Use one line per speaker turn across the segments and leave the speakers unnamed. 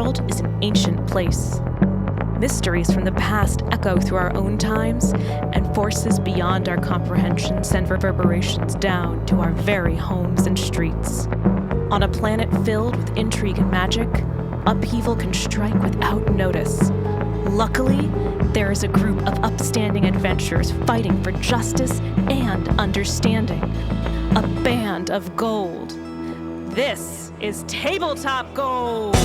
world is an ancient place. Mysteries from the past echo through our own times, and forces beyond our comprehension send reverberations down to our very homes and streets. On a planet filled with intrigue and magic, upheaval can strike without notice. Luckily, there is a group of upstanding adventurers fighting for justice and understanding. A band of gold. This is Tabletop Gold!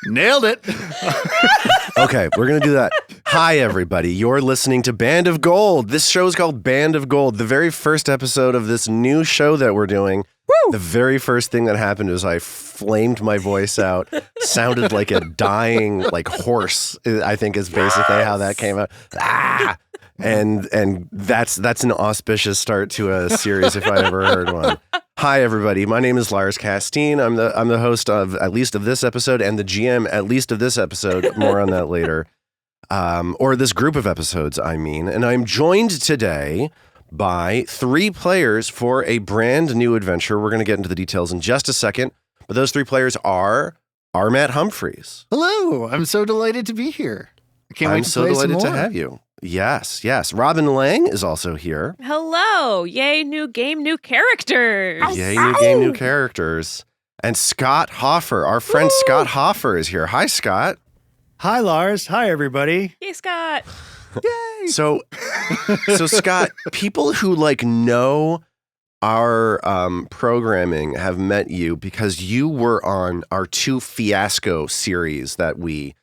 Nailed it.
Okay, we're going to do that. Hi, everybody. You're listening to Band of Gold. This show is called Band of Gold. The very first episode of this new show that we're doing. Woo! The very first thing that happened was I flamed my voice out. Sounded like a dying horse, I think is basically how that came out. Ah! And that's an auspicious start to a series if I ever heard one. Hi, everybody. My name is Lars Castine. I'm the host of at least of this episode and the GM at least of this episode. More on that later. Or this group of episodes, I mean. And I'm joined today by 3 players for a brand new adventure. We're going to get into the details in just a second. But those 3 players are Matt Humphreys.
Hello. I'm so delighted to be here. I can't wait
I'm
to
so
play some
delighted to
more.
have you. Yes. Robin Lang is also here.
Hello! Yay, new game, new characters!
Yay, new game, new characters. And Scott Hoffer, our friend Scott Hoffer is here. Hi, Scott.
Hi, Lars. Hi, everybody.
Hey, Scott!
Yay!
So Scott, people who know our programming have met you because you were on our 2 Fiasco series that we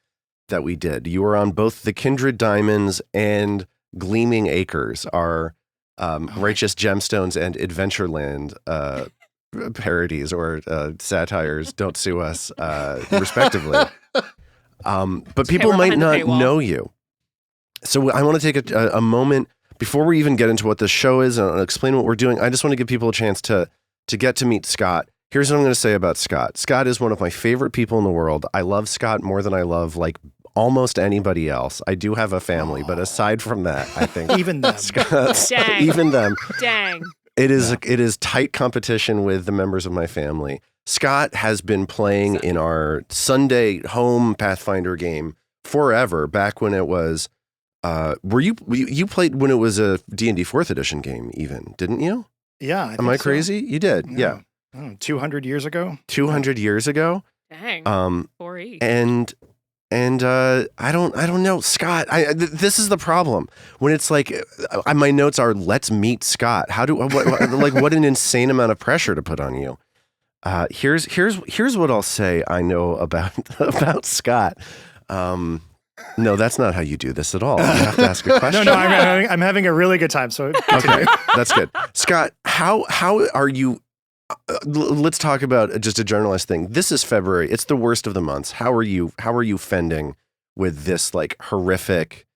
did. You were on both the Kindred Diamonds and Gleaming Acres, our Righteous Gemstones and Adventureland parodies or satires. Don't sue us, respectively. But people might not know you. So I want to take a moment before we even get into what the show is and explain what we're doing. I just want to give people a chance to get to meet Scott. Here's what I'm going to say about Scott. Scott is one of my favorite people in the world. I love Scott more than I love almost anybody else. I do have a family, but aside from that, I think
Even them.
Scott,
Dang.
even them.
Dang.
It is tight competition with the members of my family. Scott has been playing in our Sunday home Pathfinder game forever. Back when it was, you played when it was a D&D 4th edition game, even didn't you?
Yeah.
Am I crazy? You did, yeah.
200 years ago?
200 years ago.
Dang. 4E.
And I don't know, Scott. This is the problem when it's my notes are let's meet Scott. What an insane amount of pressure to put on you. Here's what I'll say. I know about Scott. No, that's not how you do this at all. You have to ask a question.
No, I'm having a really good time. So
Okay, that's good. Scott, how are you? Let's talk about just a generalized thing. This is February. It's the worst of the months. How are you fending with this horrific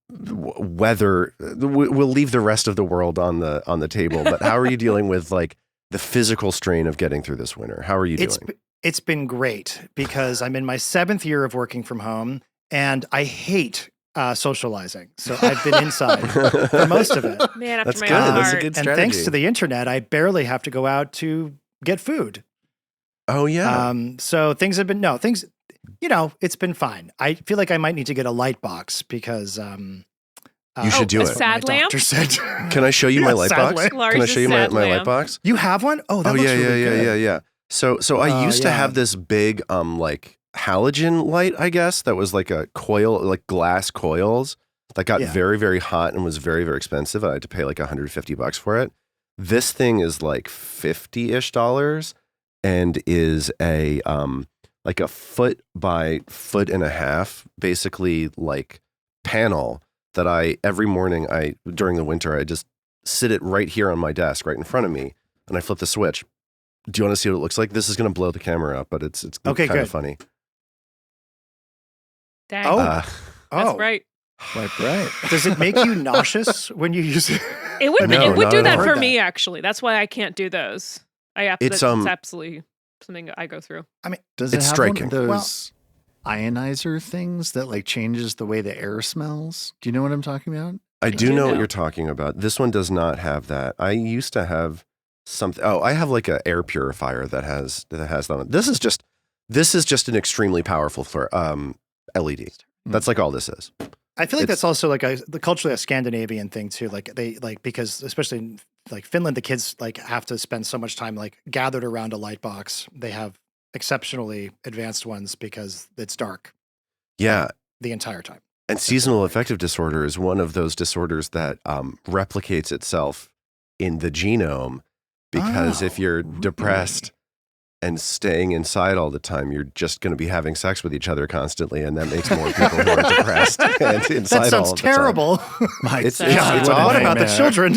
weather? We'll leave the rest of the world on the table, but how are you dealing with the physical strain of getting through this winter? How are you doing?
It's been great because I'm in my 7th year of working from home and I hate socializing. So I've been inside for most of it.
Man, after
That's
my
good.
own
That's a
heart.
good
And
strategy.
thanks to the internet, I barely have to go out to get food.
Oh yeah.
So things have been, it's been fine. I feel like I might need to get a light box because
You should do
a
it.
sad
my
lamp?
doctor said.
Can I show you my
Yeah,
light
sad
box?
lamp.
Lars'
Can I show you my
sad
light
lamp.
box?
You have one? Oh, that
Oh
looks
yeah,
really good.
yeah. So I used to
yeah.
have this big halogen light, I guess, that was like a coil, glass coils that got
Yeah.
very, very hot and was very, very expensive. I had to pay $150 for it. This thing is $50-ish and is a a foot by foot and a half, basically panel that every morning during the winter, I just sit it right here on my desk, right in front of me, and I flip the switch. Do you want to see what it looks like? This is going to blow the camera up, but it's
Okay,
kind
good.
of funny.
Dang.
Oh.
That's right.
Right.
Does it make you nauseous when you use it?
It would.
No,
It would
not
do
at
that
all.
for
Heard
me, actually. That's why I can't do those.
It's,
That's absolutely something I go through.
Does it
It's
have
striking.
one of those ionizer things that like changes the way the air smells? Do you know what I'm talking about?
I do
do
know what
know.
you're talking about. This one does not have that. I used to have something. Oh, I have like an air purifier that has that on it. This is just an extremely powerful LED. That's like all this is.
I feel like
It's-
that's also like culturally a Scandinavian thing too. Like they because especially in like Finland, the kids like have to spend so much time like gathered around a light box. They have exceptionally advanced ones because it's dark
Yeah.
the entire time.
And seasonal affective disorder is one of those disorders that replicates itself in the genome because if you're depressed and staying inside all the time, you're just going to be having sex with each other constantly, and that makes more people who are depressed and inside
That
all
sounds
the time.
terrible.
It's
Yeah,
it's
what
awful.
about the children?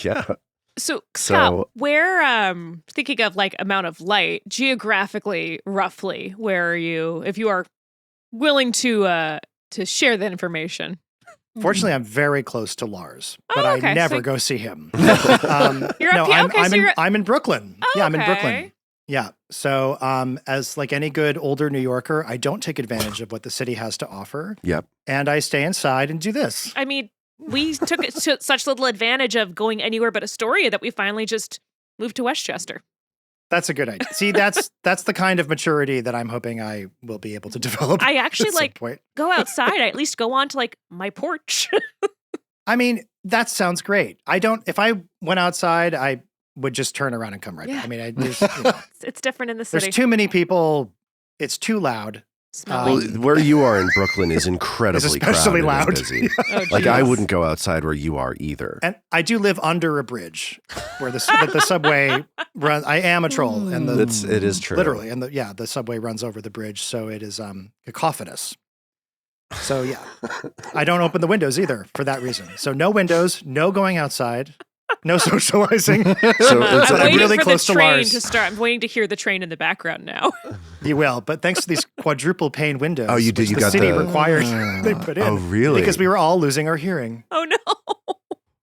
Yeah.
So, Scott,
So-
where thinking of like amount of light geographically, roughly, where are you? If you are willing to share that information.
Fortunately, I'm very close to Lars,
Oh,
but
okay,
I never
so-
go see him.
You're up here? Okay, so you're-
I'm in Brooklyn.
Oh,
Yeah, I'm in
okay.
Brooklyn. Yeah. So, as like any good older New Yorker, I don't take advantage of what the city has to offer.
Yep.
And I stay inside and do this.
I mean, we took such little advantage of going anywhere but Astoria that we finally just moved to Westchester.
That's a good idea. See, that's the kind of maturity that I'm hoping I will be able to develop.
I actually
at some
like
point.
go outside. I at least go on to like my porch.
I mean, that sounds great. If I went outside, I would just turn around and come right back. I mean,
It's different in the
there's
city.
too many people. It's too loud.
Smelly.
Well, where you are in Brooklyn is incredibly
It's especially
crowded and
loud.
busy.
Oh,
Like I
geez.
wouldn't go outside where you are either.
And I do live under a bridge where the subway runs. I am a troll, and
It is true.
literally, and the subway runs over the bridge, so it is cacophonous. So yeah, I don't open the windows either for that reason. So no windows, no going outside, no socializing.
So
I'm
it's
I'm
waiting
really
for
close
the
to
train
Lars.
to start. I'm waiting to hear the train in the background now.
You will, but thanks to these quadruple pane windows.
Oh, you did-
which
you
the
got
city
the-
required. They put in.
Oh, really?
Because we were all losing our hearing.
Oh no.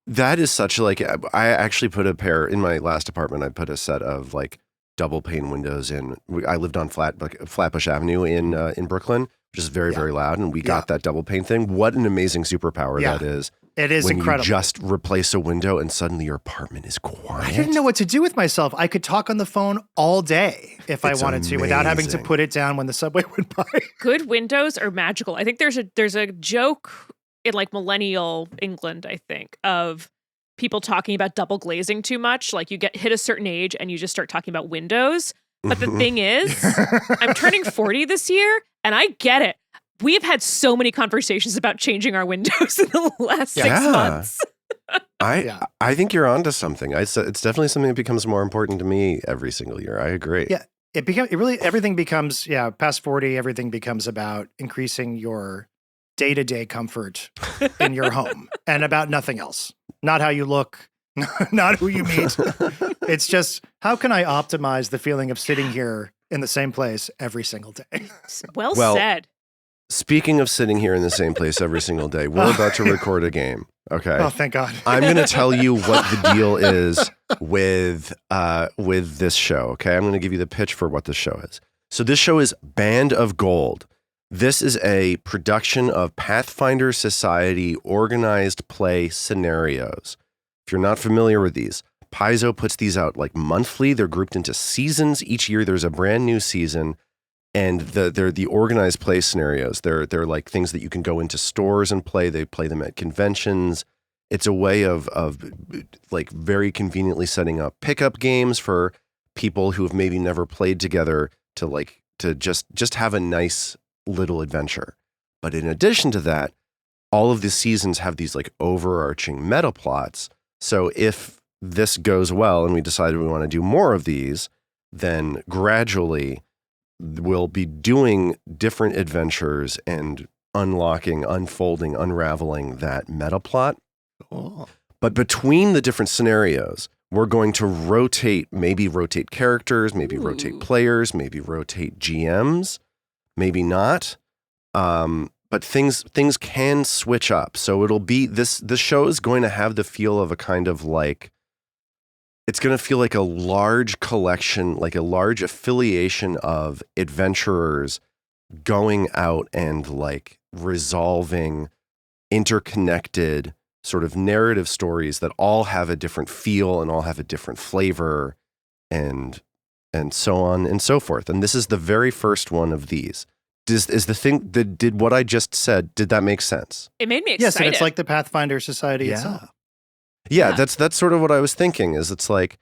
That is such like I actually put a pair in my last apartment. I put a set of like double pane windows in. I lived on Flatbush Avenue in Brooklyn, which is very very loud, and we got that double pane thing. What an amazing superpower
Yeah.
that is!
It is
when
incredible.
you just replace a window and suddenly your apartment is quiet.
I didn't know what to do with myself. I could talk on the phone all day if
It's
I wanted to without having to
amazing.
put it down when the subway went by.
Good windows are magical. I think there's a joke in like millennial England, I think, of people talking about double glazing too much. Like you hit a certain age and you just start talking about windows. But the thing is, I'm turning 40 this year and I get it. We've had so many conversations about changing our windows in the last 6
Yeah.
months.
I think you're onto something. It's definitely something that becomes more important to me every single year. I agree.
Yeah. Everything becomes, past 40, everything becomes about increasing your day-to-day comfort in your home and about nothing else. Not how you look, not who you meet. It's just, how can I optimize the feeling of sitting here in the same place every single day?
Well
Well,
said.
Speaking of sitting here in the same place every single day, we're about to record a game. Okay.
Oh, thank God.
I'm going to tell you what the deal is with this show. Okay, I'm going to give you the pitch for what this show is. So this show is Band of Gold. This is a production of Pathfinder Society organized play scenarios. If you're not familiar with these, Paizo puts these out like monthly. They're grouped into seasons. Each year there's a brand new season. And they're the organized play scenarios. They're like things that you can go into stores and play. They play them at conventions. It's a way of like very conveniently setting up pickup games for people who have maybe never played together to just have a nice little adventure. But in addition to that, all of the seasons have these like overarching meta plots. So if this goes well and we decide we want to do more of these, then gradually we'll be doing different adventures and unlocking, unfolding, unraveling that meta plot.
Cool.
But between the different scenarios, we're going to maybe rotate characters, maybe rotate players, maybe rotate GMs, maybe not. But things can switch up. So it'll be this show is going to have the feel of a kind of like, it's going to feel like a large collection, like a large affiliation of adventurers going out and like resolving interconnected sort of narrative stories that all have a different feel and all have a different flavor and so on and so forth. And this is the very first one of these. Is the thing that did what I just said, did that make sense?
It made me excited.
Yes, and it's like the Pathfinder Society itself.
Yeah, that's sort of what I was thinking, is it's like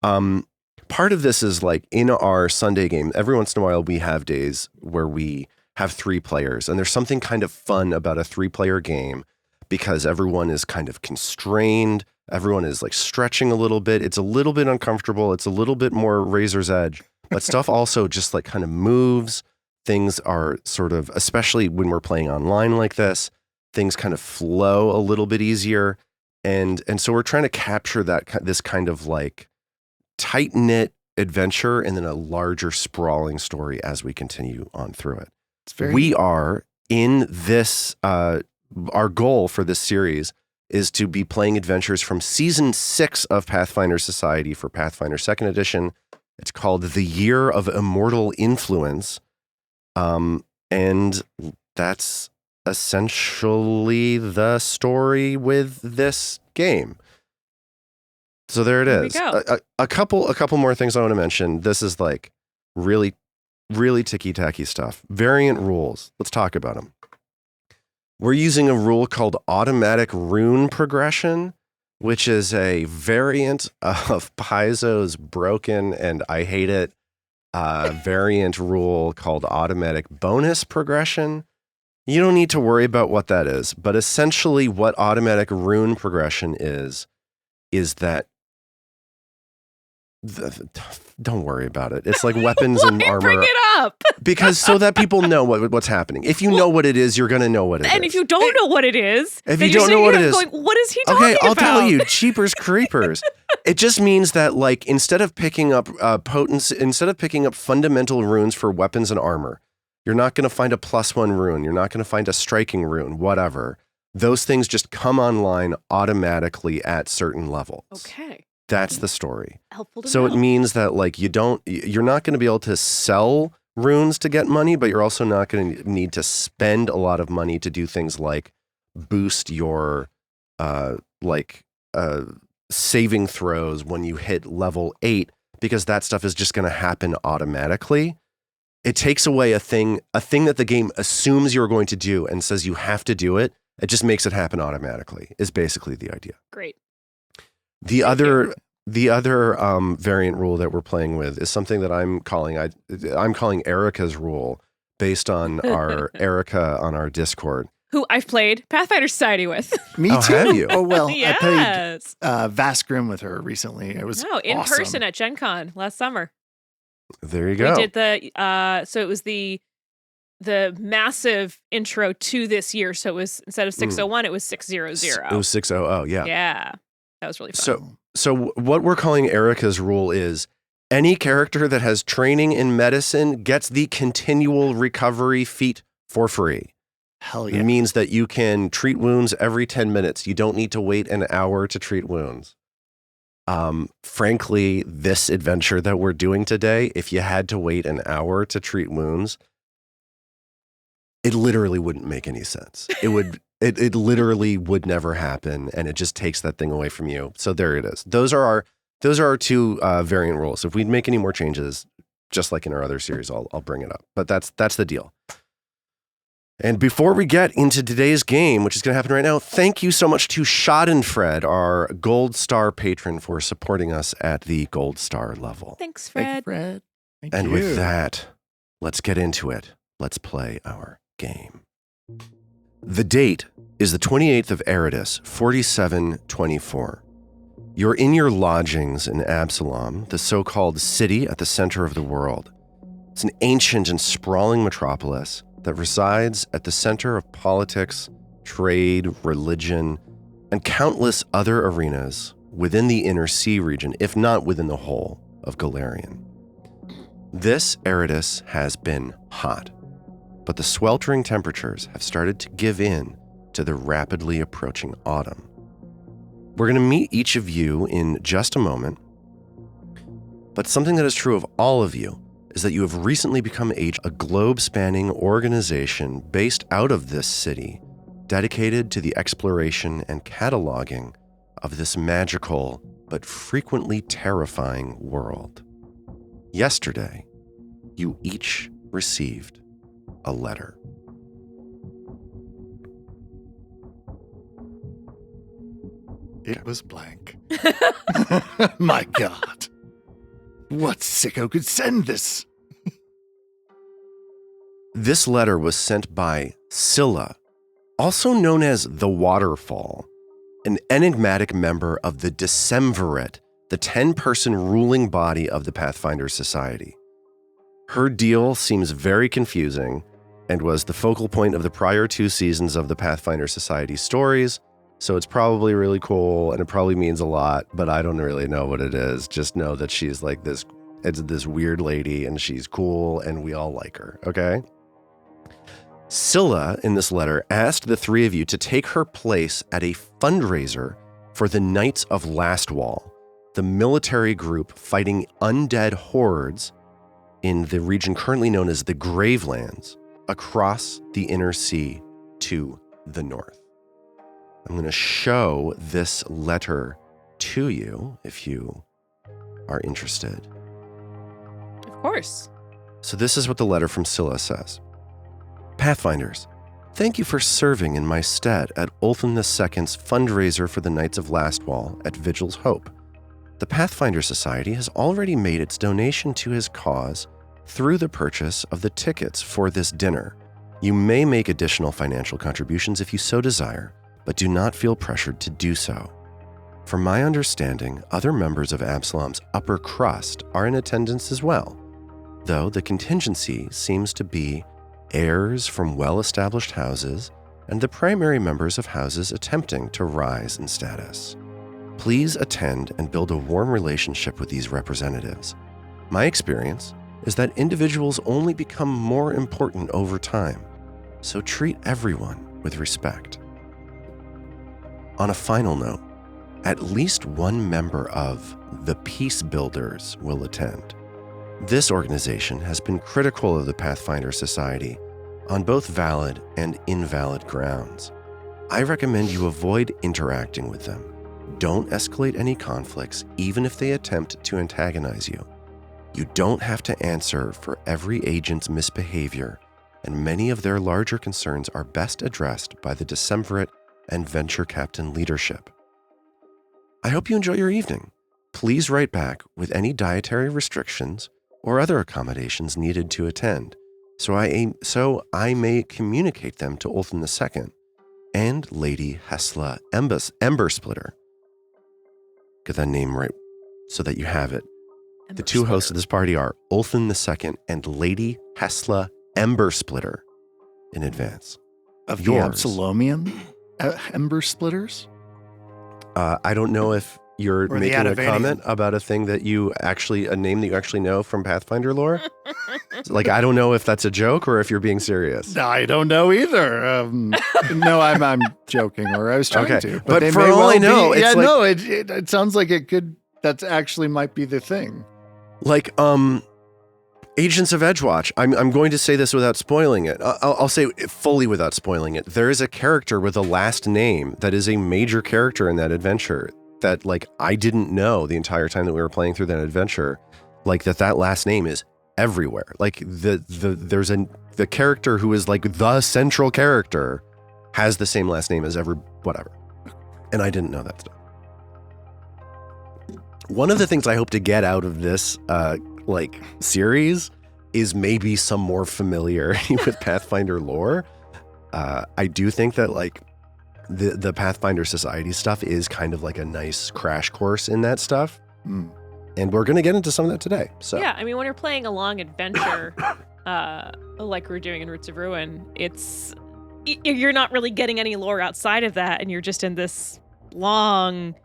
part of this is like in our Sunday game, every once in a while we have days where we have 3 players, and there's something kind of fun about a 3-player game because everyone is kind of constrained. Everyone is like stretching a little bit. It's a little bit uncomfortable. It's a little bit more razor's edge, but stuff also just like kind of moves. Things are sort of, especially when we're playing online like this, things kind of flow a little bit easier. And so we're trying to capture this kind of like tight-knit adventure and then a larger sprawling story as we continue on through it. We are in this, our goal for this series is to be playing adventures from season 6 of Pathfinder Society for Pathfinder 2nd edition. It's called The Year of Immortal Influence. And that's essentially the story with this game. So there it is. A couple more things I want to mention. This is like really, really ticky-tacky stuff. Variant rules. Let's talk about them. We're using a rule called automatic rune progression, which is a variant of Paizo's broken, and I hate it, variant rule called automatic bonus progression. You don't need to worry about what that is, but essentially what automatic rune progression is that don't worry about it. It's like weapons and armor.
Bring it up.
Because so that people know what's happening. If you know what it is, you're going to know what it is.
And if you don't know what it is,
if you don't know what it is,
going, what is he talking about?
Okay, I'll tell you. Cheapers creepers. It just means that like instead of picking up fundamental runes for weapons and armor, you're not going to find a +1 rune. You're not going to find a striking rune, whatever. Those things just come online automatically at certain levels.
Okay.
That's the story.
Helpful to know.
So it means that like you're not going to be able to sell runes to get money, but you're also not going to need to spend a lot of money to do things like boost your saving throws when you hit level 8, because that stuff is just going to happen automatically. It takes away a thing that the game assumes you're going to do and says you have to do it. It just makes it happen automatically, is basically the idea.
Great.
The other variant rule that we're playing with is something that I'm calling Erica's rule, based on our Erica on our Discord,
who I've played Pathfinder Society with.
Me too.
Have you?
Oh well,
Yes.
I played Vast Grim with her recently. It was
in
awesome.
person at Gen Con last summer.
There you go.
We did so it was the massive intro to this year. So it was, instead of 601, it was 600.
It was 600. Yeah.
Yeah. That was really fun.
So what we're calling Erica's rule is any character that has training in medicine gets the continual recovery feat for free.
Hell yeah.
It means that you can treat wounds every 10 minutes. You don't need to wait an hour to treat wounds. Frankly, this adventure that we're doing today, if you had to wait an hour to treat wounds, it literally wouldn't make any sense. It literally would never happen, and it just takes that thing away from you. So there it is. Those are our 2 variant rules. If we make any more changes, just like in our other series, I'll bring it up. But that's the deal. And before we get into today's game, which is going to happen right now, thank you so much to Schadenfred, our Gold Star patron, for supporting us at the Gold Star level.
Thanks, Fred.
Thank you, Fred. Thank
And
you.
with that, let's get into it. Let's play our game. The date is the 28th of Eridus, 4724. You're in your lodgings in Absalom, the so-called city at the center of the world. It's an ancient and sprawling metropolis that resides at the center of politics, trade, religion, and countless other arenas within the inner sea region, if not within the whole of Galarian. This Eridus has been hot, but the sweltering temperatures have started to give in to the rapidly approaching autumn. We're going to meet each of you in just a moment, but something that is true of all of you is that you have recently become a globe-spanning organization based out of this city, dedicated to the exploration and cataloging of this magical but frequently terrifying world. Yesterday, you each received a letter.
It was blank. My God. What sicko could send this?
This letter was sent by Scylla, also known as the Waterfall, an enigmatic member of the Decemvirate, the 10-person ruling body of the Pathfinder Society. Her deal seems very confusing and was the focal point of the prior 2 seasons of the Pathfinder Society stories, so it's probably really cool and it probably means a lot, but I don't really know what it is. Just know that she's like this weird lady and she's cool and we all like her, okay? Scylla, in this letter, asked the 3 of you to take her place at a fundraiser for the Knights of Lastwall, the military group fighting undead hordes in the region currently known as the Gravelands, across the inner sea to the north. I'm going to show this letter to you if you are interested.
Of course.
So this is what the letter from Scylla says. Pathfinders, thank you for serving in my stead at Ulthan II's fundraiser for the Knights of Lastwall at Vigil's Hope. The Pathfinder Society has already made its donation to his cause through the purchase of the tickets for this dinner. You may make additional financial contributions if you so desire, but do not feel pressured to do so. From my understanding, other members of Absalom's upper crust are in attendance as well, though the contingency seems to be heirs from well-established houses and the primary members of houses attempting to rise in status. Please attend and build a warm relationship with these representatives. My experience is that individuals only become more important over time, so treat everyone with respect. On a final note, at least one member of the Peace Builders will attend. This organization has been critical of the Pathfinder Society on both valid and invalid grounds. I recommend you avoid interacting with them. Don't escalate any conflicts, even if they attempt to antagonize you. You don't have to answer for every agent's misbehavior, and many of their larger concerns are best addressed by the Decemvirate and Venture Captain leadership. I hope you enjoy your evening. Please write back with any dietary restrictions or other accommodations needed to attend, so I may communicate them to Ulthan II and Lady Hesla Embersplitter. Get that name right so that you have it. The 2 hosts of this party are Ulthan II and Lady Hesla Embersplitter in advance.
Of the Absalomian Ember Splitters?
I don't know if you're
Or the
making a
Atavanian.
comment about a name that you actually know from Pathfinder lore. Like, I don't know if that's a joke or if you're being serious.
I don't know either. No, I'm joking, or I was trying
Okay.
to.
But
they
for
may
all I
be-
know, it's
yeah,
like-
no, it sounds like it could. That actually might be the thing.
Like, Agents of Edgewatch. I'm going to say this without spoiling it. I'll say it fully without spoiling it. There is a character with a last name that is a major character in that adventure that, like, I didn't know the entire time that we were playing through that adventure. Like, that last name is everywhere. Like, there's the character who is like the central character has the same last name as whatever. And I didn't know that stuff. One of the things I hope to get out of this series is maybe some more familiarity with Pathfinder lore. I do think that the Pathfinder Society stuff is kind of like a nice crash course in that stuff.
Mm.
And we're going to get into some of that today. So
Yeah, I mean, when you're playing a long adventure, like we're doing in Roots of Ruin, you're not really getting any lore outside of that, and you're just in this long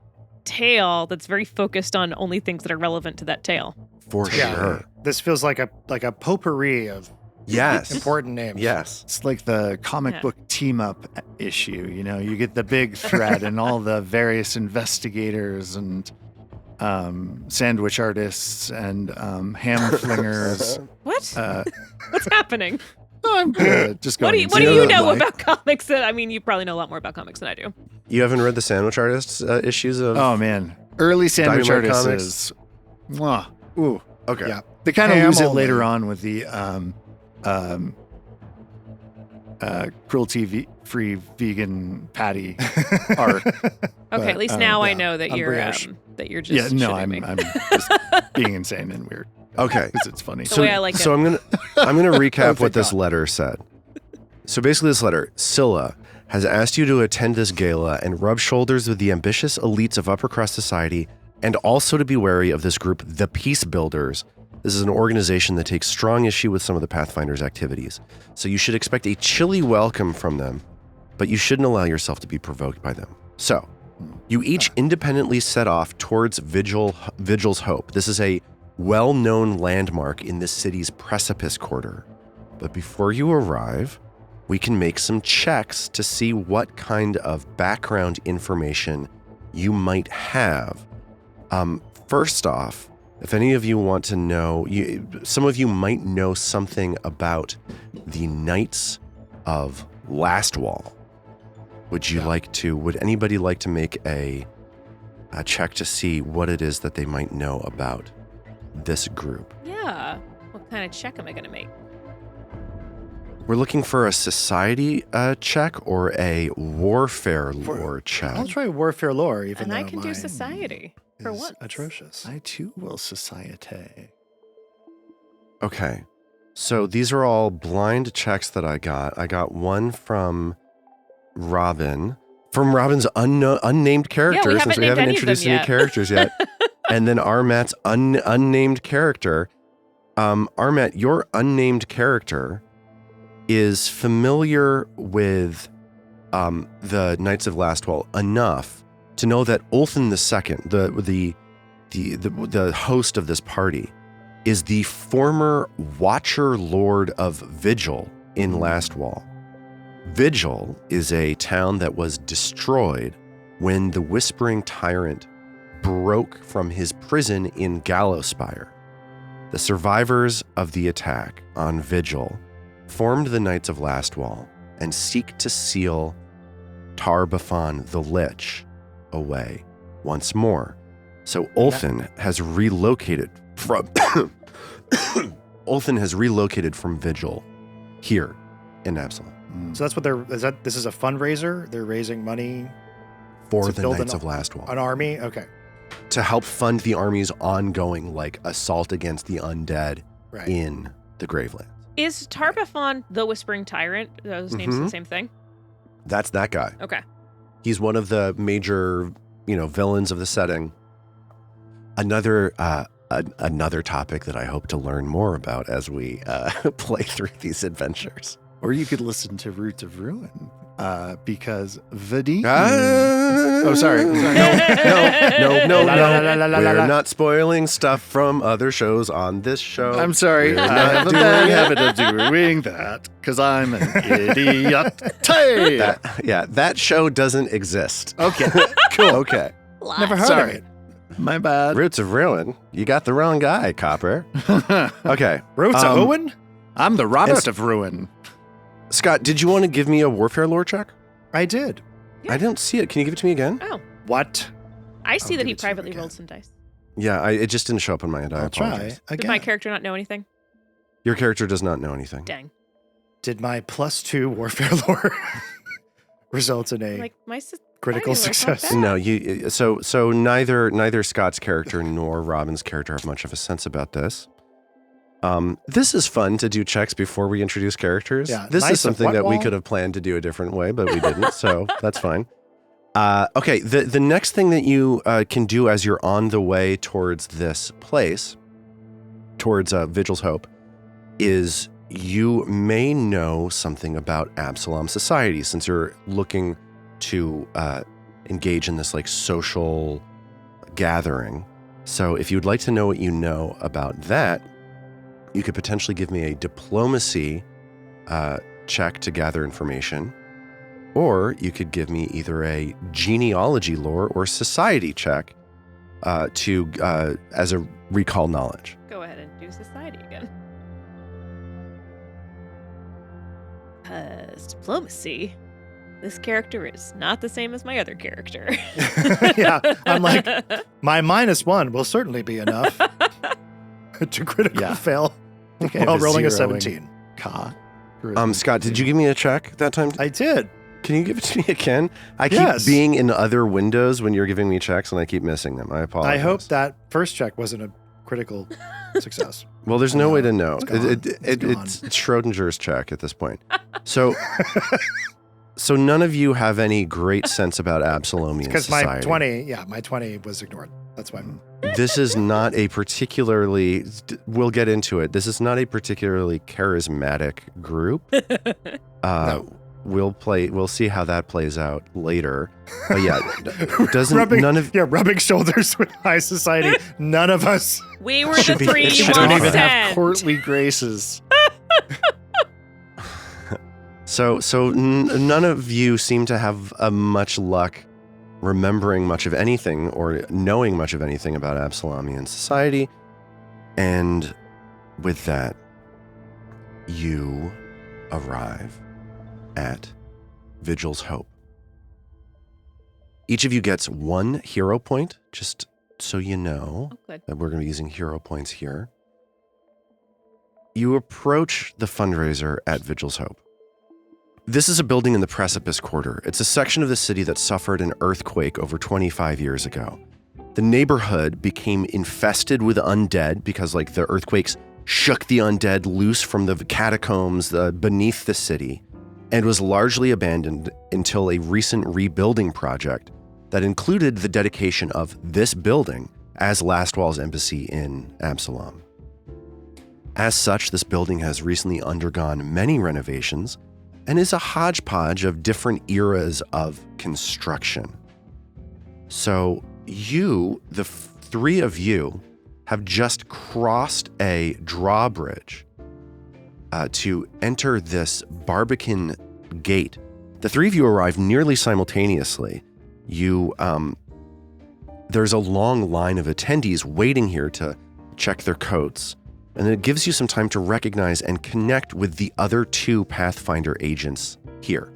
tale that's very focused on only things that are relevant to that tale.
For
Yeah.
sure.
This feels like a potpourri of
Yes.
important names.
Yes.
It's like the comic
Yeah.
book team up issue. You know, you get the big thread and all the various investigators and sandwich artists and ham flingers.
What?
Uh,
What's happening?
I'm good. Just
What
going.
do you know
like,
about comics? I mean, you probably know a lot more about comics than I do.
You haven't read the Sandwich Artists issues of...
Oh man, early sandwich
Dynamite
artists. Mwah. Ooh,
okay.
Yeah.
they kind of
Ham
lose it
only.
later on with the cruelty-free vegan patty arc.
Okay,
But,
at least now I
yeah,
know that
I'm
you're
British.
just
Yeah, no,
shitting
I'm
me.
just being insane and weird
Okay.
because it's funny.
The way I like
So
it.
I'm gonna recap
thank
what this
God.
letter said. So basically, this letter, Scylla has asked you to attend this gala and rub shoulders with the ambitious elites of upper crust society, and also to be wary of this group, the Peace Builders. This is an organization that takes strong issue with some of the Pathfinder's activities. So you should expect a chilly welcome from them, but you shouldn't allow yourself to be provoked by them. So you each independently set off towards Vigil's Hope. This is a well-known landmark in this city's precipice quarter. But before you arrive, we can make some checks to see what kind of background information you might have. First off, if any of you want to know, some of you might know something about the Knights of Lastwall. Would anybody like to make a check to see what it is that they might know about this group?
Yeah. What kind of check am I going to make?
We're looking for a society check or a warfare lore check.
I'll try warfare lore, even
And
though
I can do
mine
society for
is
once.
atrocious.
I too will societe.
Okay. So these are all blind checks that I got. I got one from Robin. From Robin's unnamed character, since we
named
haven't
any of
introduced
them
any
yet.
characters yet. And then Armat's unnamed character. Armat, your unnamed character is familiar with the Knights of Lastwall enough to know that Ulthan II, the host of this party, is the former Watcher Lord of Vigil in Lastwall. Vigil is a town that was destroyed when the Whispering Tyrant broke from his prison in Gallowspire. The survivors of the attack on Vigil formed the Knights of Lastwall and seek to seal Tar-Baphon the Lich away once more. So Ulthan has relocated from Vigil here in Absalom
So that's what this is a fundraiser? They're raising money,
for
To
the
build
Knights
an-
of Lastwall
an army? Okay.
to help fund the army's ongoing assault against the undead
Right.
in the Gravelands.
Is Tar-Baphon the Whispering Tyrant? Those names
Mhm.
the same thing?
That's that guy.
Okay.
He's one of the major, villains of the setting. Another topic that I hope to learn more about as we play through these adventures.
Or you could listen to Roots of Ruin, because Vadim.
Oh,
sorry.
No.
La, la, la, la, la, la,
We're
la.
not spoiling stuff from other shows on this show.
I'm sorry.
We're
I
not
have a
doing
bad
it.
habit of doing that because I'm an idiot.
That show doesn't exist.
Okay, cool.
Okay.
Never heard
Sorry.
of it.
My bad.
Roots of Ruin. You got the wrong guy, Copper. Okay.
Roots of
Um,
Owen?
I'm the Robert of Ruin.
Scott, did you want to give me a warfare lore check?
I did.
Yeah.
I didn't see it. Can you give it to me again?
Oh,
What?
I see
I'll
that
give
he
it to you
privately
again.
rolled some dice.
Yeah, it just didn't show up on my end. I
I'll
apologize.
try
Did my
again.
character not know anything?
Your character does not know anything.
Dang.
Did my +2 warfare lore result in a
Like,
critical
society lore's not
success?
bad.
No, you. So neither Scott's character nor Robin's character have much of a sense about this. This is fun to do checks before we introduce characters.
Yeah,
This
Knights
is
of
something
what
that we
wall?
could have planned to do a different way, but we didn't. So that's fine. Okay, the next thing that you can do as you're on the way towards this place, towards Vigil's Hope, is you may know something about Absalom society since you're looking to engage in this like social gathering. So if you'd like to know what you know about that, you could potentially give me a diplomacy check to gather information, or you could give me either a genealogy lore or society check as a recall knowledge.
Go ahead and do society again. Diplomacy. This character is not the same as my other character.
Yeah, I'm like, my -1 will certainly be enough to critical fail while rolling a 17.
Scott, did you give me a check that time?
I did.
Can you give it to me again? I keep being in other windows when you're giving me checks, and I keep missing them. I apologize.
I hope that first check wasn't a critical success.
Well, there's no way to know.
It's
It's Schrodinger's check at this point. So, so none of you have any great sense about Absalomian society.
Because my 20 was ignored. That's why.
This is not a particularly, we'll get into it, this is not a particularly charismatic group.
No.
We'll see how that plays out later. But yeah,
rubbing shoulders with high society. None of us.
We were the three you
Don't
all
even have
sent.
courtly graces.
So none of you seem to have much luck remembering much of anything or knowing much of anything about Absalomian society. And with that, you arrive at Vigil's Hope. Each of you gets 1 hero point, just so you know that we're going to be using hero points here. You approach the fundraiser at Vigil's Hope. This is a building in the Precipice Quarter. It's a section of the city that suffered an earthquake over 25 years ago. The neighborhood became infested with undead because the earthquakes shook the undead loose from the catacombs beneath the city, and was largely abandoned until a recent rebuilding project that included the dedication of this building as Lastwall's embassy in Absalom. As such, this building has recently undergone many renovations and is a hodgepodge of different eras of construction. So you, the 3 of you, have just crossed a drawbridge to enter this Barbican gate. The 3 of you arrive nearly simultaneously. There's a long line of attendees waiting here to check their coats, and it gives you some time to recognize and connect with the other 2 Pathfinder agents here.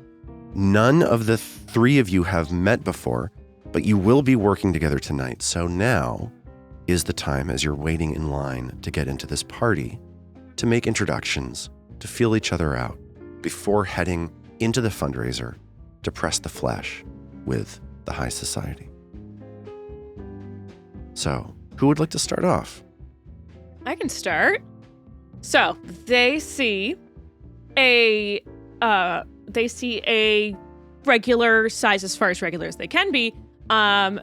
None of the 3 of you have met before, but you will be working together tonight. So now is the time, as you're waiting in line to get into this party, to make introductions, to feel each other out before heading into the fundraiser to press the flesh with the high society. So, who would like to start off?
I can start. So they see a regular size, as far as regular as they can be,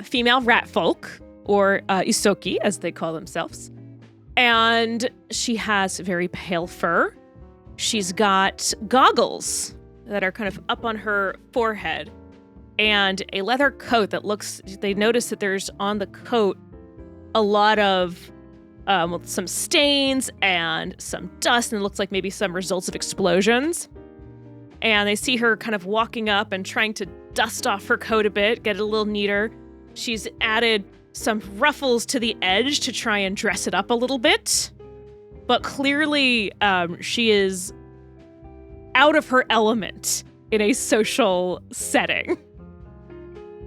female rat folk, or Isoki, as they call themselves. And she has very pale fur. She's got goggles that are kind of up on her forehead, and a leather coat that they notice that there's on the coat a lot of some stains and some dust, and it looks like maybe some results of explosions. And they see her kind of walking up and trying to dust off her coat a bit, get it a little neater. She's added some ruffles to the edge to try and dress it up a little bit. But clearly, she is out of her element in a social setting.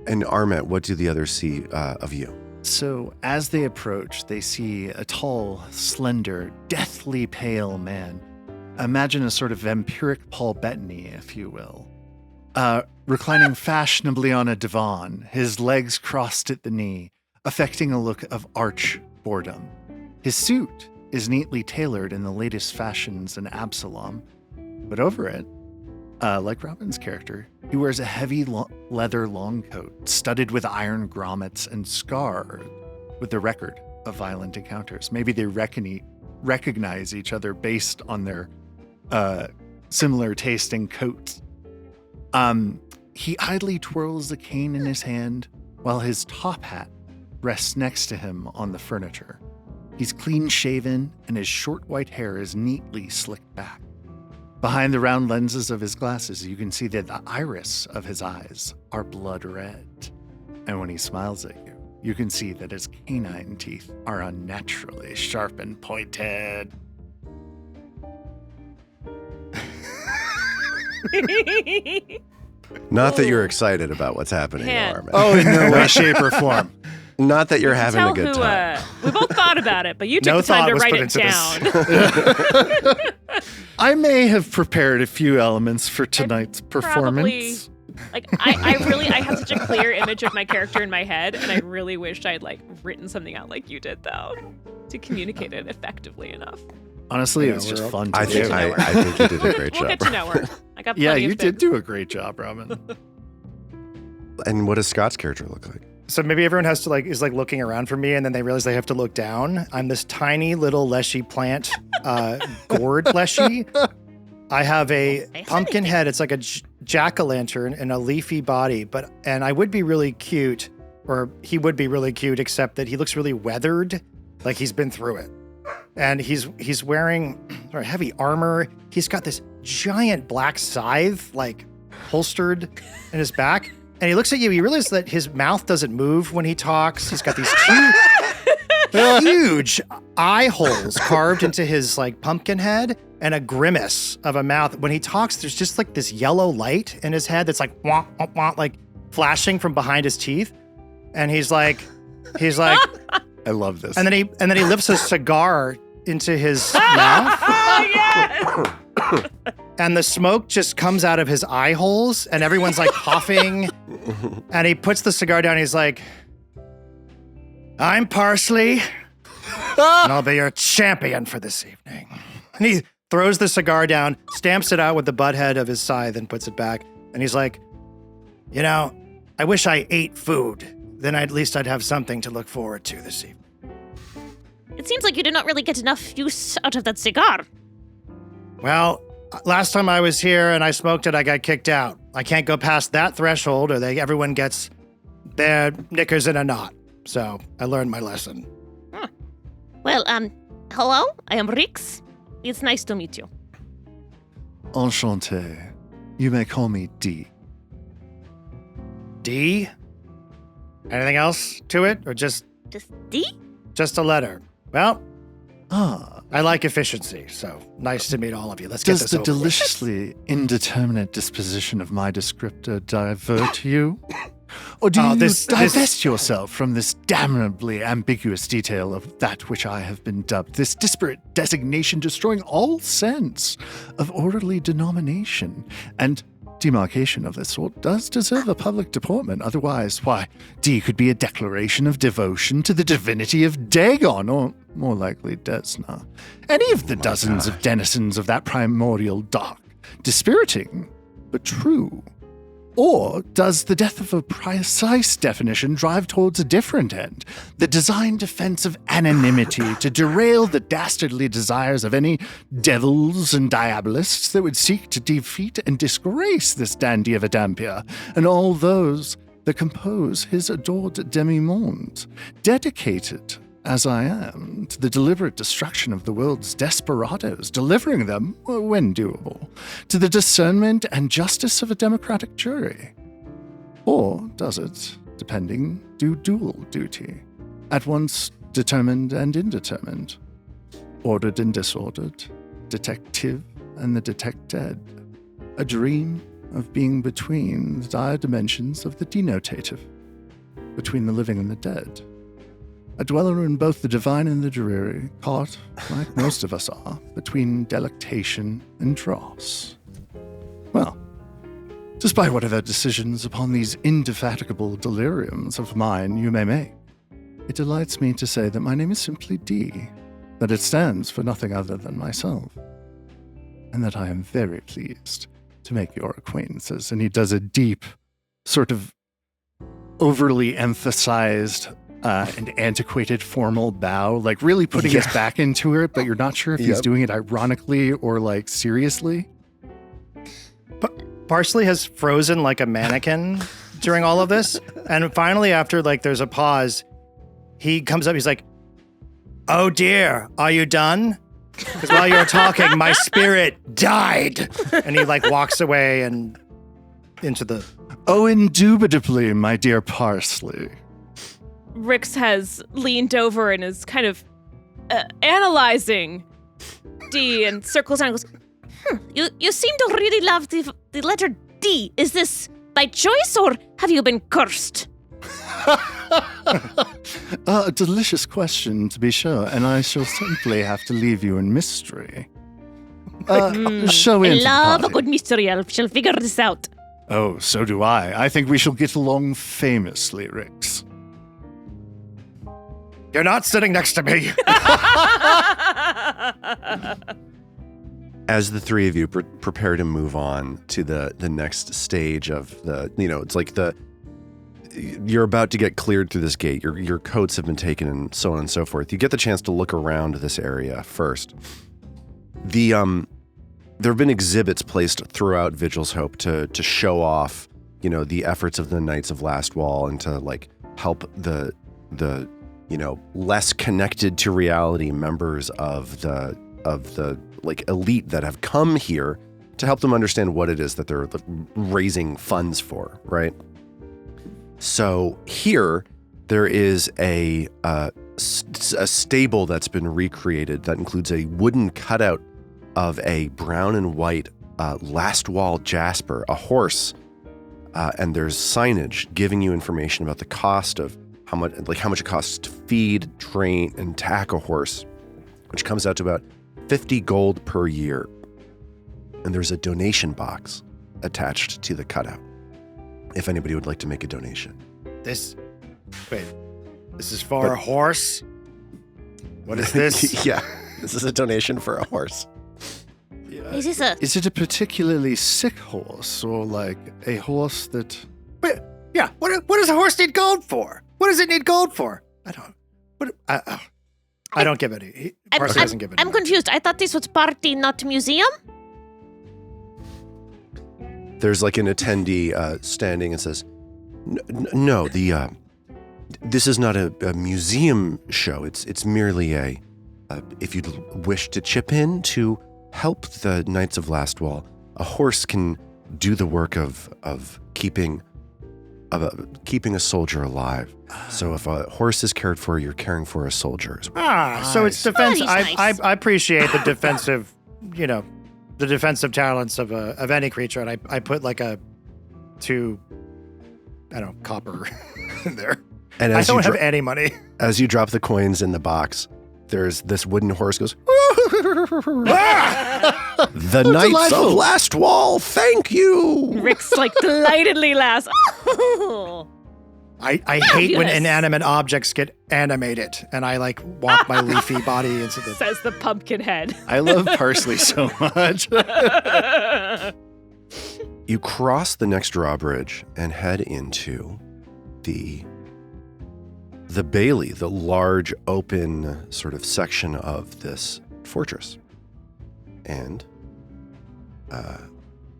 And Armet, what do the others see of you?
So as they approach, they see a tall, slender, deathly pale man. Imagine a sort of vampiric Paul Bettany, if you will. Reclining fashionably on a divan, his legs crossed at the knee, affecting a look of arch boredom. His suit is neatly tailored in the latest fashions in Absalom, but over it, like Robin's character, he wears a heavy leather long coat studded with iron grommets and scarred with the record of violent encounters. Maybe they recognize each other based on their similar tasting coats. he idly twirls the cane in his hand while his top hat rests next to him on the furniture. He's clean shaven and his short white hair is neatly slicked back. Behind the round lenses of his glasses, you can see that the iris of his eyes are blood red. And when he smiles at you, you can see that his canine teeth are unnaturally sharp and pointed.
Not that you're excited about what's happening,
Man.
Armin.
Oh, in no way, shape, or form.
Not that you're having a
Tell
good
who,
time.
we both thought about it, but you took
No
the time
thought
to
was
write
put
it
into
down.
I may have prepared a few elements for tonight's performance.
I have such a clear image of my character in my head, and I really wished I'd written something out like you did, though, to communicate it effectively enough.
Honestly,
Yeah,
it was just
we're-
fun to
I
do.
think you did a great
We'll
job.
get to know her. I got
Yeah,
plenty
you
of
did
bits.
do a great job, Robin.
And what does Scott's character look like?
So maybe everyone has to is looking around for me, and then they realize they have to look down. I'm this tiny little leshy plant, gourd leshy. I have a pumpkin head. It's like a jack-o'-lantern and a leafy body. And I would be really cute, or he would be really cute, except that he looks really weathered, like he's been through it. And he's wearing heavy armor. He's got this giant black scythe holstered in his back. And he looks at you. You realize that his mouth doesn't move when he talks. He's got these huge eye holes carved into his pumpkin head and a grimace of a mouth. When he talks, there's just this yellow light in his head that's wah, wah, wah, flashing from behind his teeth. And he's like,
I love this.
and then he lifts a cigar into his mouth.
Oh, yes!
And the smoke just comes out of his eye holes, and everyone's coughing. And he puts the cigar down. He's like, I'm Parsley, and I'll be your champion for this evening. And he throws the cigar down, stamps it out with the butt head of his scythe, and puts it back. And he's like, I wish I ate food. Then at least I'd have something to look forward to this evening.
It seems like you did not really get enough use out of that cigar.
Well, last time I was here and I smoked it, I got kicked out. I can't go past that threshold, or everyone gets their knickers in a knot. So I learned my lesson.
Well, hello, I am Rix. It's nice to meet you.
Enchanté. You may call me D.
D? Anything else to it, or just
Just D?
a letter? Well,
Ah,
I like efficiency, so nice to meet all of you. Let's get
does
this
the
over with.
deliciously indeterminate disposition of my descriptor divert you? Or do
Oh,
you
this-
divest yourself from this damnably ambiguous detail of that which I have been dubbed, this disparate designation destroying all sense of orderly denomination and demarcation of this sort does deserve a public deportment. Otherwise, why, D could be a declaration of devotion to the divinity of Dagon, or more likely Desna. Any of the dozens of denizens of that primordial dark, dispiriting, but true. Or does the death of a precise definition drive towards a different end, the designed defense of anonymity to derail the dastardly desires of any devils and diabolists that would seek to defeat and disgrace this dandy of a Dampier and all those that compose his adored demi-monde, dedicated as I am to the deliberate destruction of the world's desperados, delivering them, when doable, to the discernment and justice of a democratic jury? Or does it, depending, do dual duty, at once determined and indetermined, ordered and disordered, detective and the detected, a dream of being between the dire dimensions of the denotative, between the living and the dead? A dweller in both the divine and the dreary, caught, like most of us are, between delectation and dross. Well, despite whatever decisions upon these indefatigable deliriums of mine you may make, it delights me to say that my name is simply D, that it stands for nothing other than myself, and that I am very pleased to make your acquaintances. And he does a deep, sort of overly emphasized and antiquated formal bow, really putting his back into it, but you're not sure if he's doing it ironically or seriously.
Parsley has frozen like a mannequin during all of this. And finally, after like there's a pause, he comes up, he's like, "Oh dear, are you done? Because while you were talking, my spirit died." And he like walks away and into the...
Oh, indubitably, my dear Parsley.
Rix has leaned over and is kind of analyzing D and circles down and goes,
You seem to really love the letter D. Is this by choice or have you been cursed?
A delicious question, to be sure, and I shall simply have to leave you in mystery. Shall we
I
enter the
love a
party?
good mystery. I shall figure this out.
Oh, so do I. I think we shall get along famously, Rix.
You're not sitting next to me.
As the three of you prepare to move on to the next stage of the, it's like you're about to get cleared through this gate. Your coats have been taken and so on and so forth. You get the chance to look around this area first. There have been exhibits placed throughout Vigil's Hope to show off, the efforts of the Knights of Last Wall and to like help the less connected to reality members of the like elite that have come here to help them understand what it is that they're raising funds for, right? So here there is a stable that's been recreated that includes a wooden cutout of a brown and white last wall jasper, a horse, and there's signage giving you information about the cost of how much it costs to feed, train, and tack a horse, which comes out to about 50 gold per year. And there's a donation box attached to the cutout if anybody would like to make a donation.
This is for a horse? What is this?
Yeah, this is a donation for a horse.
Is this
Is it a particularly sick horse, or like a horse that...
Yeah, what does a horse need gold for? What does it need gold for? I don't give any. Parsley doesn't give any.
I'm confused. I thought this was party, not museum.
There's like an attendee standing and says, "No, this is not a museum show. It's merely a if you'd wish to chip in to help the Knights of Last Wall, a horse can do the work of keeping a soldier alive. So if a horse is cared for, you're caring for a soldier as well."
So it's defense.
Oh, he's nice.
I appreciate the defensive, the defensive talents of any creature, and I put like copper in there.
And
I
as
don't
you
have any money.
as you drop the coins in the box, there's this wooden horse goes, "The Knights
delightful.
of Last Wall, thank you."
Rix like delightedly laughs.
I hate when
Fabulous.
inanimate objects get animated, and I like walk my leafy body into the.
Says the pumpkin head.
I love Parsley so much.
You cross the next drawbridge and head into the bailey, the large open sort of section of this fortress. And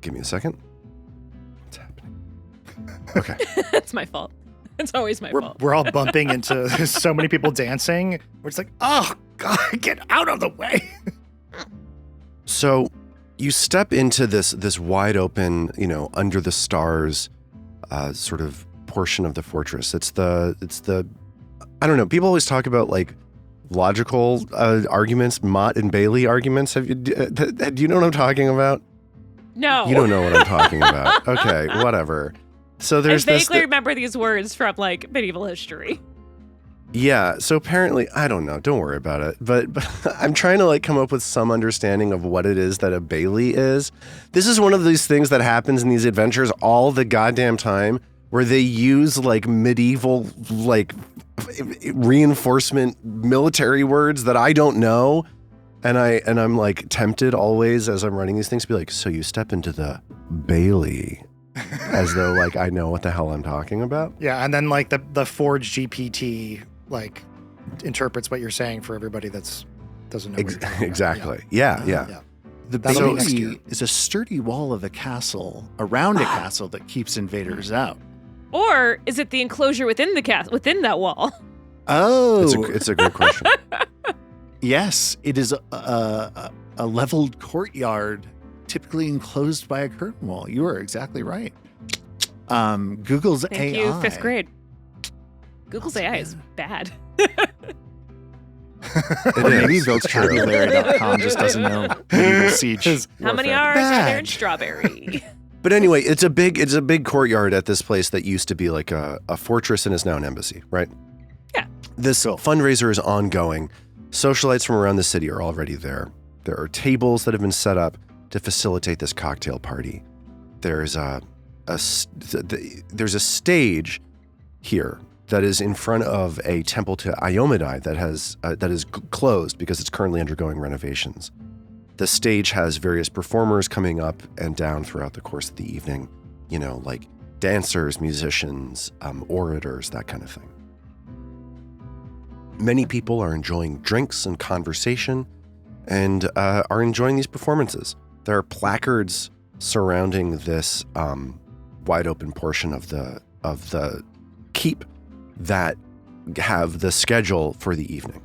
give me a second. What's happening? Okay.
It's my fault. It's always my fault.
We're all bumping into so many people dancing. We're just like, oh God, get out of the way.
So you step into this wide open, under the stars sort of portion of the fortress. It's the I don't know. People always talk about like logical arguments, Mott and Bailey arguments. Do you know what I'm talking about?
No.
You don't know what I'm talking about. Okay, whatever. So there's
I
this.
vaguely remember these words from like medieval history.
Yeah. So apparently, I don't know. Don't worry about it. But I'm trying to like come up with some understanding of what it is that a Bailey is. This is one of these things that happens in these adventures all the goddamn time, where they use like medieval like reinforcement military words that I don't know. And I'm like tempted always as I'm running these things to be like, so you step into the Bailey, as though like I know what the hell I'm talking about.
Yeah, and then like the Forge GPT like interprets what you're saying for everybody that's doesn't know. What you're talking about.
Exactly. Yeah.
The
That'll be next year.
baby is a sturdy wall of a castle around a castle that keeps invaders out.
Or is it the enclosure within the within that wall?
Oh,
It's a great question.
yes, it is a leveled courtyard, typically enclosed by a curtain wall. You are exactly right. Google's AI.
Thank you, 5th grade. Google's AI is bad.
Or maybe vocabulary.com just doesn't know medieval siege.
How many
warfare.
R's are there in
Bad.
strawberry?
But anyway, it's a big courtyard at this place that used to be like a fortress and is now an embassy, right?
Yeah.
This fundraiser is ongoing. Socialites from around the city are already there. There are tables that have been set up to facilitate this cocktail party. There's there's a stage here that is in front of a temple to Iomedae that is closed because it's currently undergoing renovations. The stage has various performers coming up and down throughout the course of the evening, like dancers, musicians, orators, that kind of thing. Many people are enjoying drinks and conversation and are enjoying these performances. There are placards surrounding this wide open portion of the keep that have the schedule for the evening.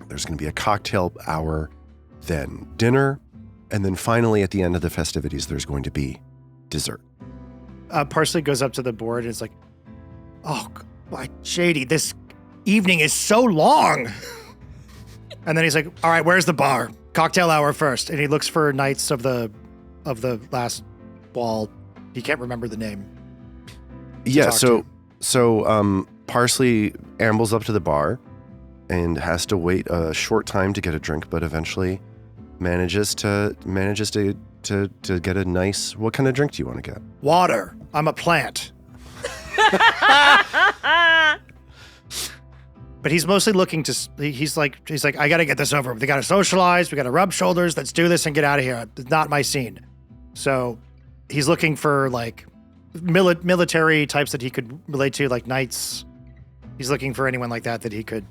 There's going to be a cocktail hour, then dinner, and then finally at the end of the festivities, there's going to be dessert.
Parsley goes up to the board and is like, "Oh, my Shady, this evening is so long." And then he's like, "All right, where's the bar? Cocktail hour first." And he looks for Knights of the last wall. He can't remember the name.
Yeah,
talk
so Parsley ambles up to the bar and has to wait a short time to get a drink, but eventually manages to get a nice. What kind of drink do you want to get?
Water. I'm a plant. But he's mostly looking to. He's like, I got to get this over with. We got to socialize. We got to rub shoulders. Let's do this and get out of here. It's not my scene. So he's looking for like military types that he could relate to, like knights. He's looking for anyone like that he could,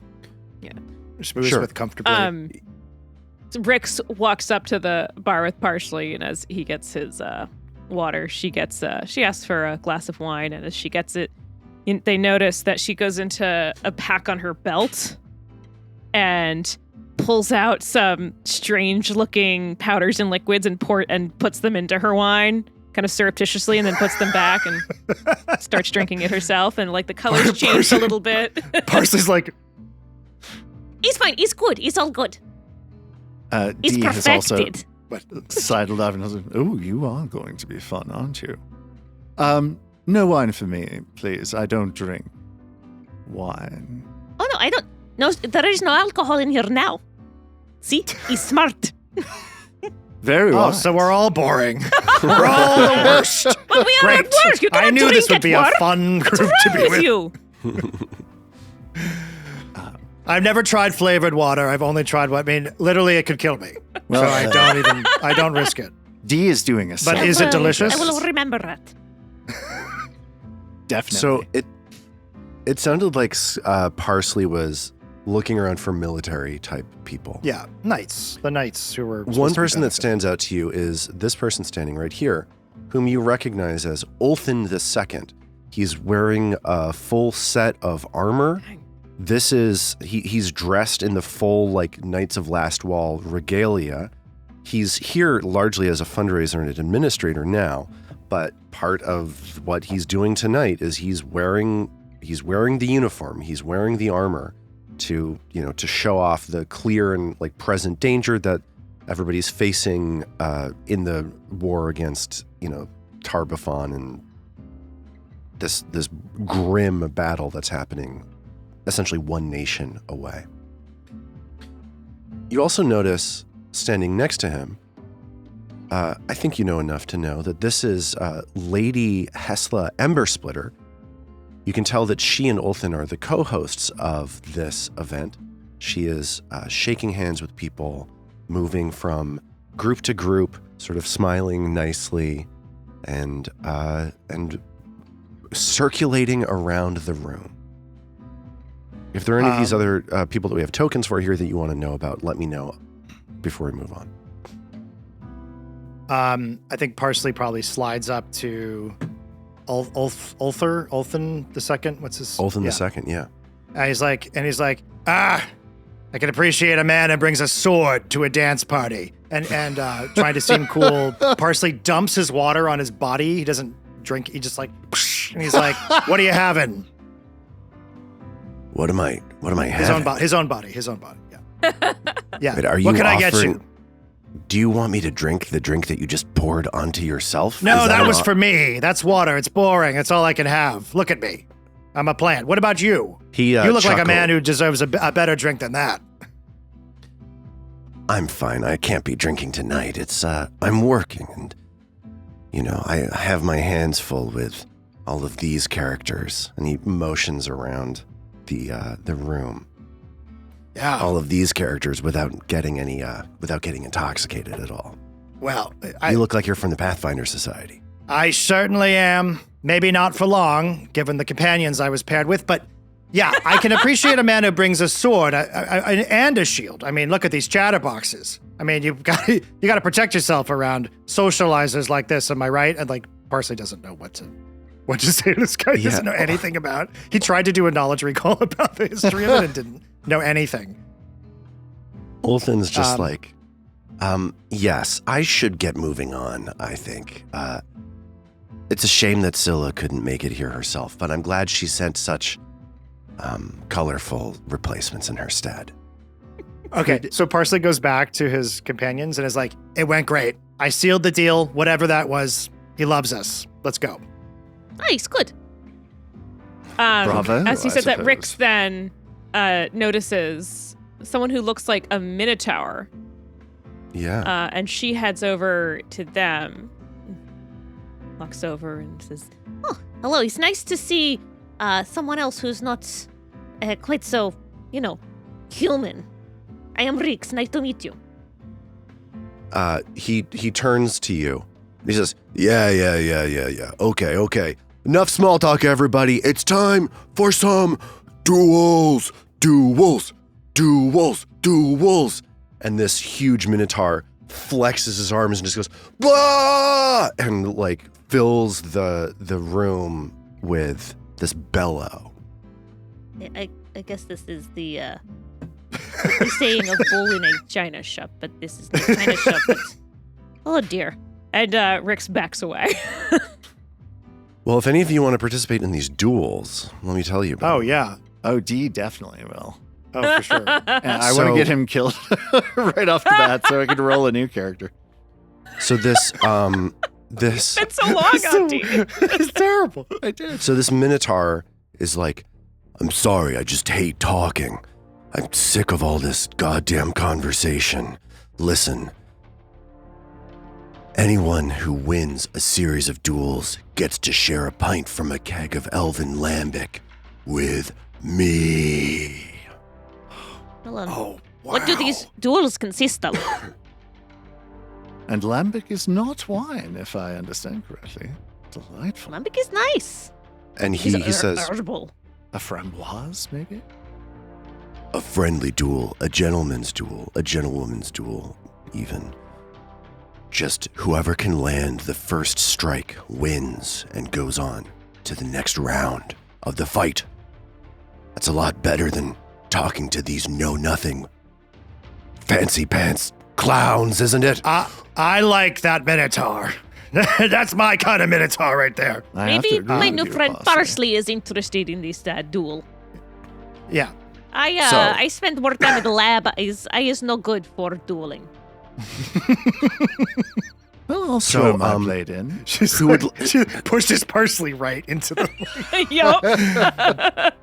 schmooze with comfortably.
Rix walks up to the bar with Parsley, and as he gets his water, she asks for a glass of wine, and as she gets it, they notice that she goes into a pack on her belt and pulls out some strange-looking powders and liquids and puts them into her wine, kind of surreptitiously, and then puts them back and starts drinking it herself. And like the colors changed a little bit.
Parsley's like,
He's fine. He's good. He's all good. He's
Dee has also
perfected.
sidled up and was like, "Oh, you are going to be fun, aren't you? No wine for me, please. I don't drink wine."
Oh, no, I don't. No, there is no alcohol in here now. See? He's smart.
Very well.
"Oh, so we're all boring. We're all the worst."
Well, we are
Great.
at work. You cannot
I knew
drink
this would
at
be
work.
a fun group
What's
to
wrong
be
with
with.
you?
I've never tried flavored water. I've only tried literally it could kill me.
Well,
So I don't risk it.
Dee is doing a
But
solid.
is it delicious?
I will remember that.
Definitely.
So it sounded like Parsley was looking around for military type people.
Yeah, knights. The knights who were
One person that stands out to you is this person standing right here, whom you recognize as Ulthin II. He's wearing a full set of armor. This is he's dressed in the full like Knights of Last Wall regalia. He's here largely as a fundraiser and an administrator now, but part of what he's doing tonight is he's wearing the uniform, he's wearing the armor to show off the clear and like present danger that everybody's facing in the war against Tar-Baphon and this grim battle that's happening essentially one nation away. You also notice standing next to him, I think you know enough to know that this is Lady Hesla Embersplitter. You can tell that she and Ulthin are the co-hosts of this event. She is shaking hands with people, moving from group to group, sort of smiling nicely, and circulating around the room. If there are any of these other people that we have tokens for here that you want to know about, let me know before we move on.
I think Parsley probably slides up to Ulthen the second. What's his?
Ulthen the second, yeah.
And he's like, I can appreciate a man who brings a sword to a dance party. And trying to seem cool, Parsley dumps his water on his body. He doesn't drink. He just like, and he's like, "What are you having?"
What am I having?
His own body. Yeah. Yeah.
Wait, are you
what can I get you?
Do you want me to drink the drink that you just poured onto yourself?
No, that was for me. That's water. It's boring. That's all I can have. Look at me. I'm a plant. What about you? You look like a man who deserves a better drink than that.
I'm fine. I can't be drinking tonight. It's, I'm working and, I have my hands full with all of these characters. And he motions around the room.
Yeah.
All of these characters without getting intoxicated at all.
Well,
you look like you're from the Pathfinder Society.
I certainly am. Maybe not for long, given the companions I was paired with, but yeah, I can appreciate a man who brings a sword and a shield. I mean, look at these chatterboxes. I mean, you got to protect yourself around socializers like this. Am I right? And like, Parsley doesn't know what to say to this guy. He doesn't know anything about. He tried to do a knowledge recall about the history of it and didn't know anything.
Ulthen's just yes, I should get moving on, I think. It's a shame that Scylla couldn't make it here herself, but I'm glad she sent such colorful replacements in her stead.
Okay, so Parsley goes back to his companions and is like, it went great. I sealed the deal, whatever that was. He loves us. Let's go.
Nice, good.
Bravo,
As he
I
said that,
suppose.
Rix then notices someone who looks like a minotaur.
Yeah.
And she heads over to them, walks over and says,
Oh, hello. It's nice to see someone else who's not quite so, human. I am Rix. Nice to meet you.
He turns to you. He says, yeah. Okay. Enough small talk, everybody. It's time for some duels. And this huge minotaur flexes his arms and just goes, blah! And like fills the room with this bellow.
I guess this is the saying of bull in a china shop, but this is the china shop. Oh dear.
and Rix backs away.
Well, if any of you want to participate in these duels, let me tell you about
Oh, yeah.
Oh, D definitely will.
Oh, for sure.
And I want to get him killed right off the bat so I can roll a new character.
So this
It's been so long, Auntie.
It's terrible.
I did.
So this Minotaur is like, I'm sorry, I just hate talking. I'm sick of all this goddamn conversation. Listen. Anyone who wins a series of duels gets to share a pint from a keg of Elven Lambic with me.
Hold on.
Oh, wow.
What do these duels consist of?
And lambic is not wine, if I understand correctly. Delightful.
Lambic is nice.
And he says,
herbal.
A framboise, maybe?
a friendly duel, a gentleman's duel, a gentlewoman's duel, even. Just whoever can land the first strike wins and goes on to the next round of the fight. That's a lot better than talking to these know-nothing fancy pants clowns, isn't it?
I like that Minotaur. That's my kind of Minotaur right there.
I have to
Maybe
agree
my
with
new
you,
friend
Parsley.
Parsley is interested in this duel.
Yeah.
I spend more time at the lab. I is no good for dueling.
Well, I'll
So,
throw my blade in.
She pushes Parsley right into the...
Yup.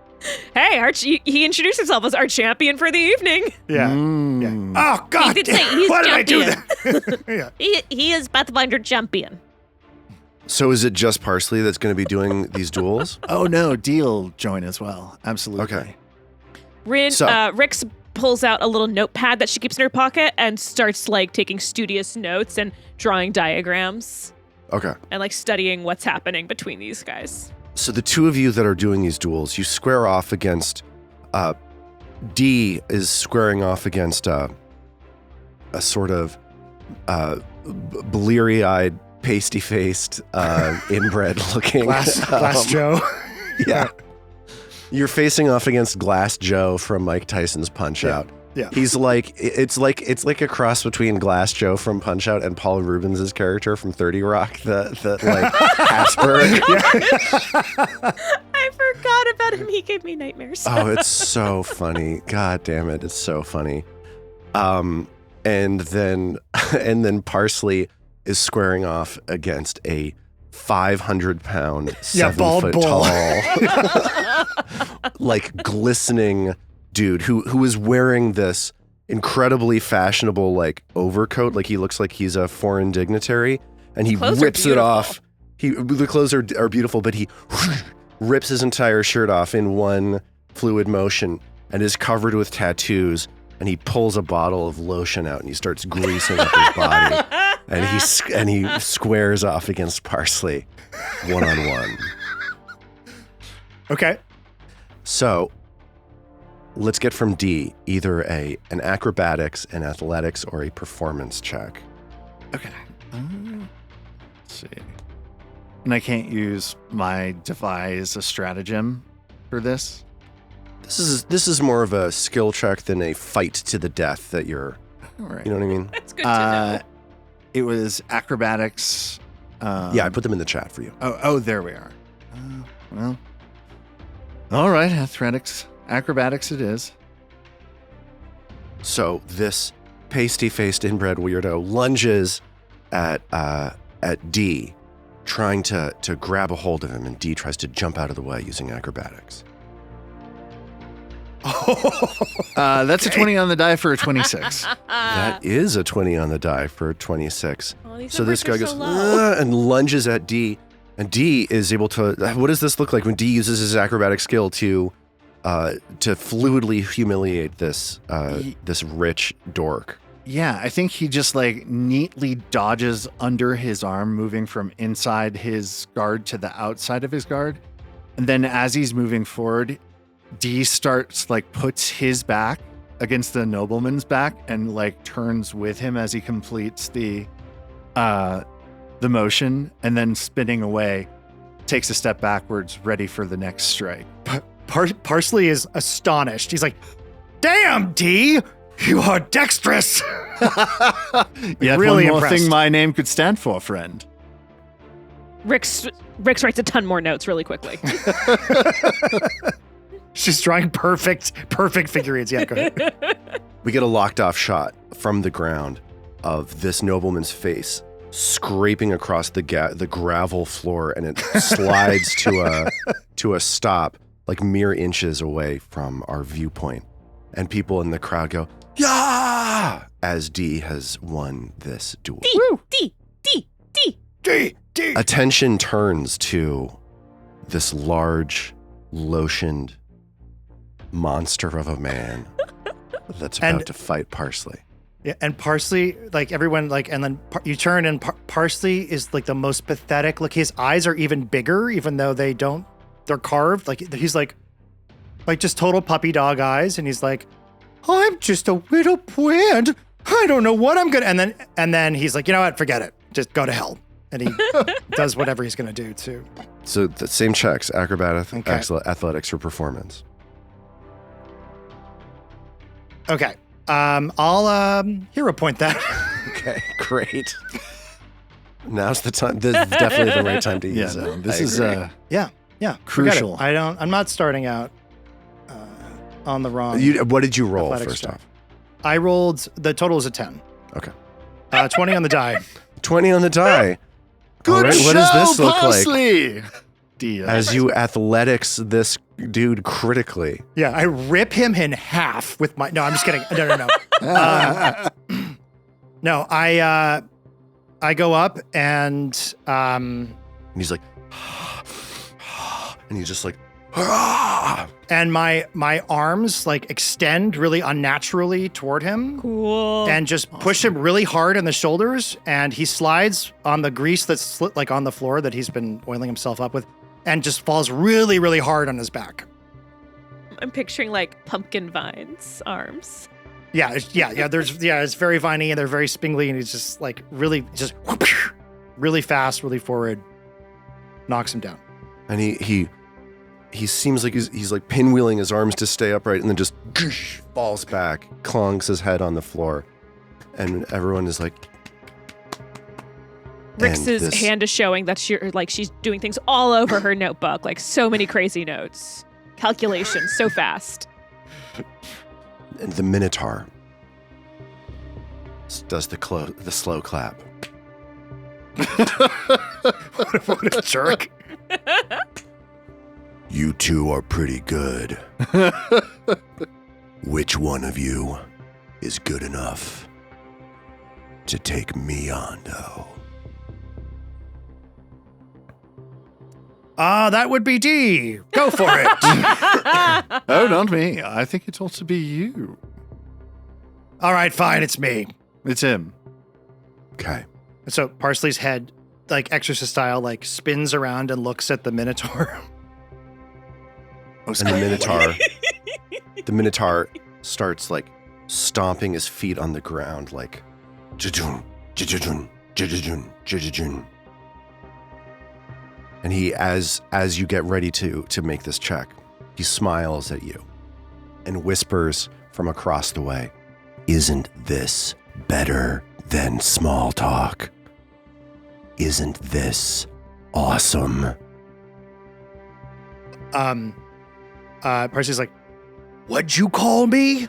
Hey, he introduced himself as our champion for the evening.
Yeah.
Mm.
Oh, God.
He did say he's
Why did I do
champion.
that? Yeah.
He is Pathfinder champion.
So is it just Parsley that's going to be doing these duels?
Oh, no, Deal join as well. Absolutely.
Okay.
Rix pulls out a little notepad that she keeps in her pocket and starts like taking studious notes and drawing diagrams
Okay.
and like studying what's happening between these guys.
So the two of you that are doing these duels, you square off against, D is squaring off against a sort of bleary-eyed, pasty-faced, inbred-looking
Glass Joe.
Yeah. You're facing off against Glass Joe from Mike Tyson's Punch-Out.
Yeah.
He's like it's like a cross between Glass Joe from Punch-Out and Paul Rubens' character from 30 Rock, the like Hasberg.
I forgot about him. He gave me nightmares.
Oh, it's so funny. God damn it, it's so funny. And then Parsley is squaring off against a 500-pound, 7-foot tall, like glistening dude who is wearing this incredibly fashionable like overcoat, like he looks like he's a foreign dignitary, and he rips it off. The clothes are beautiful, but he rips his entire shirt off in one fluid motion and is covered with tattoos. And he pulls a bottle of lotion out and he starts greasing up his body, and he squares off against Parsley, one-on-one.
Okay.
So let's get from D either an acrobatics, an athletics, or a performance check.
Okay. Let's see. And I can't use my devise a stratagem for this.
This is more of a skill check than a fight to the death that you're.
All right.
You know what I mean?
That's good to know.
It was acrobatics.
Yeah, I put them in the chat for you.
Oh, there we are. Well, all right, athletics, acrobatics it is.
So this pasty-faced inbred weirdo lunges at D, trying to grab a hold of him, and D tries to jump out of the way using acrobatics.
That's a 20 on the die for a 26.
That is a 20 on the die for a 26.
Oh, these
So this guy
numbers
goes
are so low.
and lunges at D, and D is able to. What does this look like when D uses his acrobatic skill to fluidly humiliate this this rich dork?
Yeah, I think he just like neatly dodges under his arm, moving from inside his guard to the outside of his guard. And then as he's moving forward, D starts like puts his back against the nobleman's back and like turns with him as he completes the motion, and then spinning away, takes a step backwards, ready for the next strike.
Parsley is astonished. He's like, "Damn, D, you are dexterous."
Yeah,
really
one more
impressed.
thing my name could stand for, friend.
Rick's writes a ton more notes really quickly.
She's drawing perfect figurines. Yeah, go ahead.
We get a locked off shot from the ground of this nobleman's face scraping across the gravel floor, and it slides to a stop like mere inches away from our viewpoint. And people in the crowd go, "Yeah!" as D has won this duel.
D.
D.
Attention turns to this large, lotioned monster of a man that's about to fight Parsley.
Yeah, and Parsley, like everyone, like, and then you turn, and Parsley is like the most pathetic. Like his eyes are even bigger, even though they're carved. Like he's like just total puppy dog eyes, and he's like, "I'm just a little plant. I don't know what I'm gonna." And then he's like, "You know what? Forget it. Just go to hell." And he does whatever he's gonna do too.
So the same checks: acrobatics,
Okay.
athletics, or performance.
Okay. I'll hero point that.
Okay, great. Now's the time. This is definitely the right time to use it.
No, this
I
is
agree.
Yeah.
Crucial.
Forget it. I'm not starting out on the wrong.
What did you roll
athletics
first
check.
off?
I rolled, the total is a 10.
Okay.
20 on the die.
20 on the die.
Good
All right,
show,
what does this look like?
Parsley! D.
As you athletics this dude critically.
Yeah, I rip him in half with my. No, I'm just kidding. No. No, I go up and
And he's like, and he's just like,
and my arms like extend really unnaturally toward him.
Cool.
And just push him really hard on the shoulders, and he slides on the grease that's like on the floor that he's been oiling himself up with, and just falls really, really hard on his back.
I'm picturing like pumpkin vines arms.
Yeah, it's very viney and they're very spingly, and he's just like really fast, really forward, knocks him down.
And he seems like he's like pinwheeling his arms to stay upright, and then just falls back, clonks his head on the floor, and everyone is like.
Rix's hand is showing that she's doing things all over her notebook, like so many crazy notes, calculations, so fast.
And the Minotaur does the slow clap.
What a jerk.
You two are pretty good. Which one of you is good enough to take me on, though?
That would be D. Go for it.
Oh, not me. I think it ought to be you.
All right, fine. It's me.
It's him.
Okay.
So Parsley's head, like exorcist style, like spins around and looks at the Minotaur.
And the Minotaur starts like stomping his feet on the ground, like jajun, jajun, jajun, jajun. And he, as you get ready to make this check, he smiles at you and whispers from across the way, "Isn't this better than small talk? Isn't this awesome?"
Parsley's like, "What'd you call me?"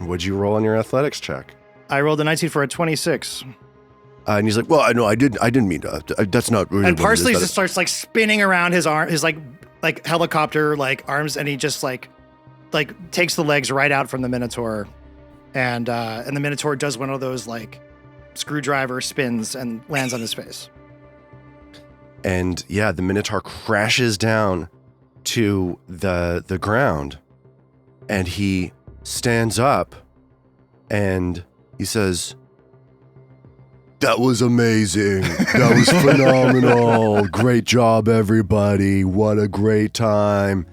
What'd you roll on your athletics check?
I rolled a 19 for a 26.
And he's like, "Well, I know I didn't mean to. That's not really."
And
what it is.
Parsley
That-
just starts like spinning around his arm, his like helicopter like arms, and he just like takes the legs right out from the Minotaur, and the Minotaur does one of those like screwdriver spins and lands on his face.
And yeah, the Minotaur crashes down to the ground, and he stands up, and he says, "That was amazing. That was phenomenal. Great job, everybody. What a great time.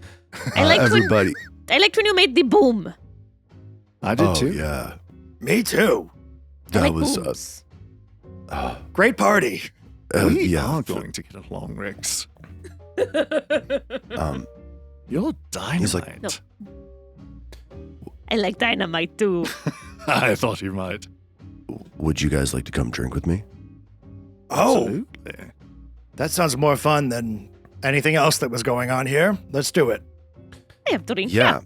I liked
everybody."
I liked when you made the boom.
I did
Oh,
too.
yeah.
Me too.
I
That
like
was
booms.
Great party.
We
yeah.
are going to get along, Rix.
Um,
You're dynamite.
He's like,
No. I like dynamite too.
I thought you might.
would you guys like to come drink with me?
Oh,
Absolutely.
that sounds more fun than anything else that was going on here. Let's do it.
I have drink.
Yeah.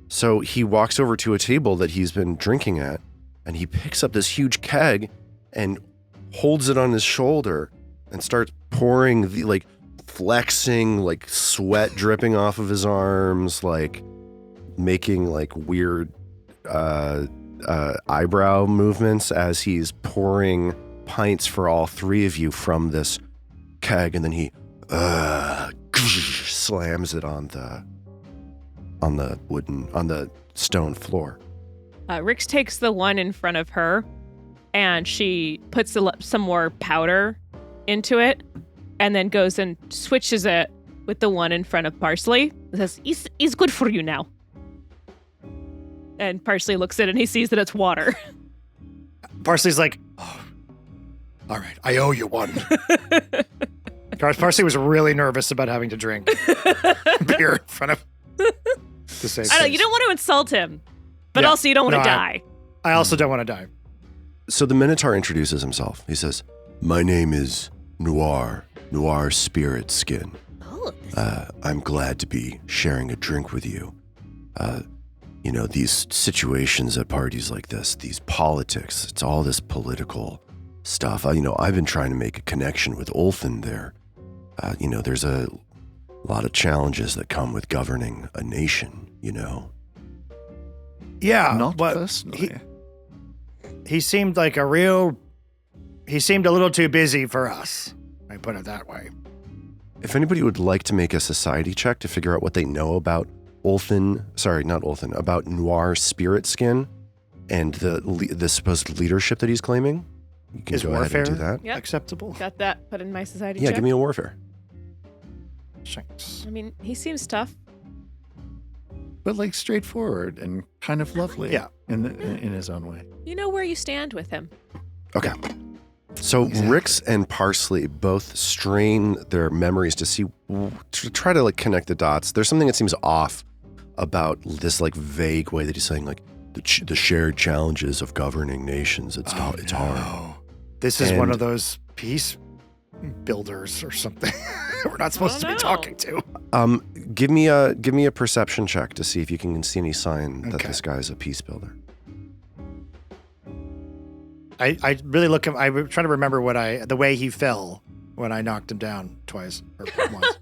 So he walks over to a table that he's been drinking at, and he picks up this huge keg and holds it on his shoulder and starts pouring the like flexing, like sweat dripping off of his arms, like making like weird eyebrow movements as he's pouring pints for all three of you from this keg, and then he slams it on the stone floor.
Rix takes the one in front of her, and she puts some more powder into it, and then goes and switches it with the one in front of Parsley. It says, "It's good for you now." And Parsley looks at it, and he sees that it's water.
Parsley's like, "Oh, all right, I owe you one." Parsley was really nervous about having to drink beer in front of the same
I know,
place.
you don't want to insult him, but
Yeah.
also you don't want
No,
to die.
I also don't want to die.
So the Minotaur introduces himself. He says, "My name is Noir Spirit Skin.
Oh,
I'm glad to be sharing a drink with you. You know, these situations at parties like this, these politics, it's all this political stuff. I've been trying to make a connection with Ulfin there. There's a lot of challenges that come with governing a nation, you know."
Yeah,
Not
but
personally.
he seemed like he seemed a little too busy for us. I put it that way.
If anybody would like to make a society check to figure out what they know about about Noir Spirit Skin and the supposed leadership that he's claiming, you can
Is
go ahead and do that.
Yep.
Acceptable?
Got that put in my society
Yeah,
check.
give me a warfare.
Thanks.
I mean, he seems tough.
but like straightforward and kind of lovely.
Yeah.
in his own way.
You know where you stand with him.
Okay. So
Exactly.
Rix and Parsley both strain their memories to see, to try to like connect the dots. There's something that seems off about this like vague way that he's saying like the shared challenges of governing nations. It's hard.
This is one
And-
of those peace builders or something we're not supposed to be
know.
talking to.
Give me a perception check to see if you can see any sign that
Okay.
this guy's a peace builder.
I really look. I was trying to remember the way he fell when I knocked him down twice or once.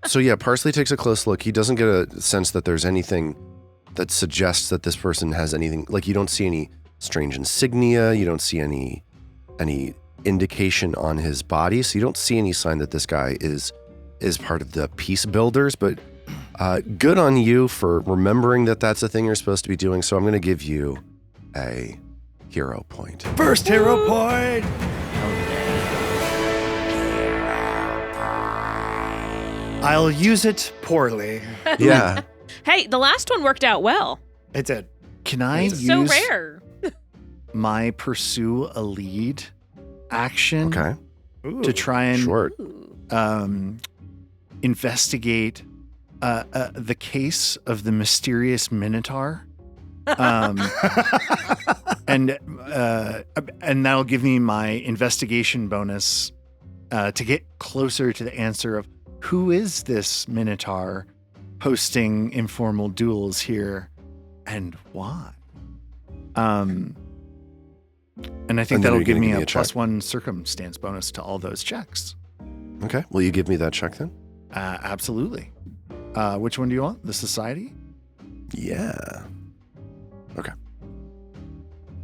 So yeah, Parsley takes a close look. He doesn't get a sense that there's anything that suggests that this person has anything. Like you don't see any strange insignia. You don't see any indication on his body. So you don't see any sign that this guy is part of the peace builders. But good on you for remembering that that's a thing you're supposed to be doing. So I'm going to give you a hero point.
First hero point. I'll use it poorly.
Yeah.
Hey, the last one worked out well.
It did.
Can I
It's
use
so rare.
my pursue a lead action
Okay.
to try and
Short.
investigate the case of the mysterious Minotaur? And that'll give me my investigation bonus to get closer to the answer of who is this Minotaur hosting informal duels here and why. And I think
And then
that'll
you're
give
gonna
me
give me
a
a check.
+1 circumstance bonus to all those checks.
Okay. Will you give me that check then?
Absolutely. Which one do you want? The society?
Yeah. Okay.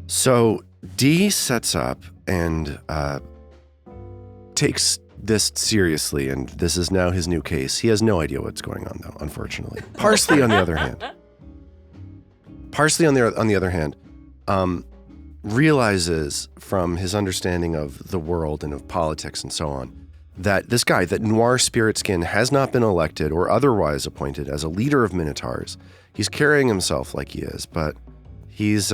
So D sets up and takes this seriously, and this is now his new case. He has no idea what's going on, though, unfortunately. Parsley, on the other hand, realizes from his understanding of the world and of politics and so on, that this guy, that Noir Spiritskin, has not been elected or otherwise appointed as a leader of Minotaurs. He's carrying himself like he is, but he's,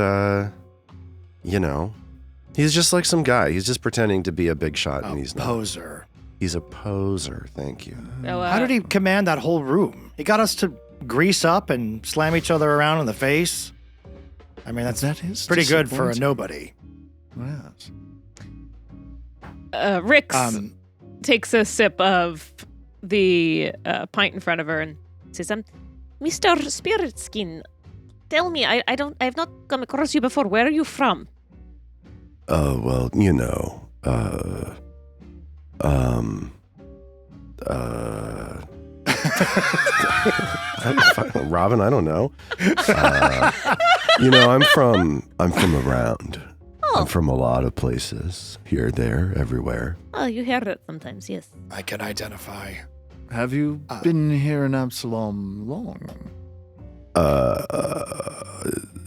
he's just like some guy. He's just pretending to be a big shot, and he's not.
Poser.
He's a poser, thank you.
So,
How did he command that whole room? He got us to grease up and slam each other around in the face. I mean, that is pretty good for a
disappointing.
nobody.
Yes.
Rix takes a sip of the pint in front of her and says,
Mr. Spiritskin, tell me, I've not come across you before. Where are you from?
Oh, well, Robin, I don't know. I'm from around. I'm from a lot of places. Here, there, everywhere.
Oh, you hear it sometimes, yes.
I can identify.
Have you been here in Absalom long?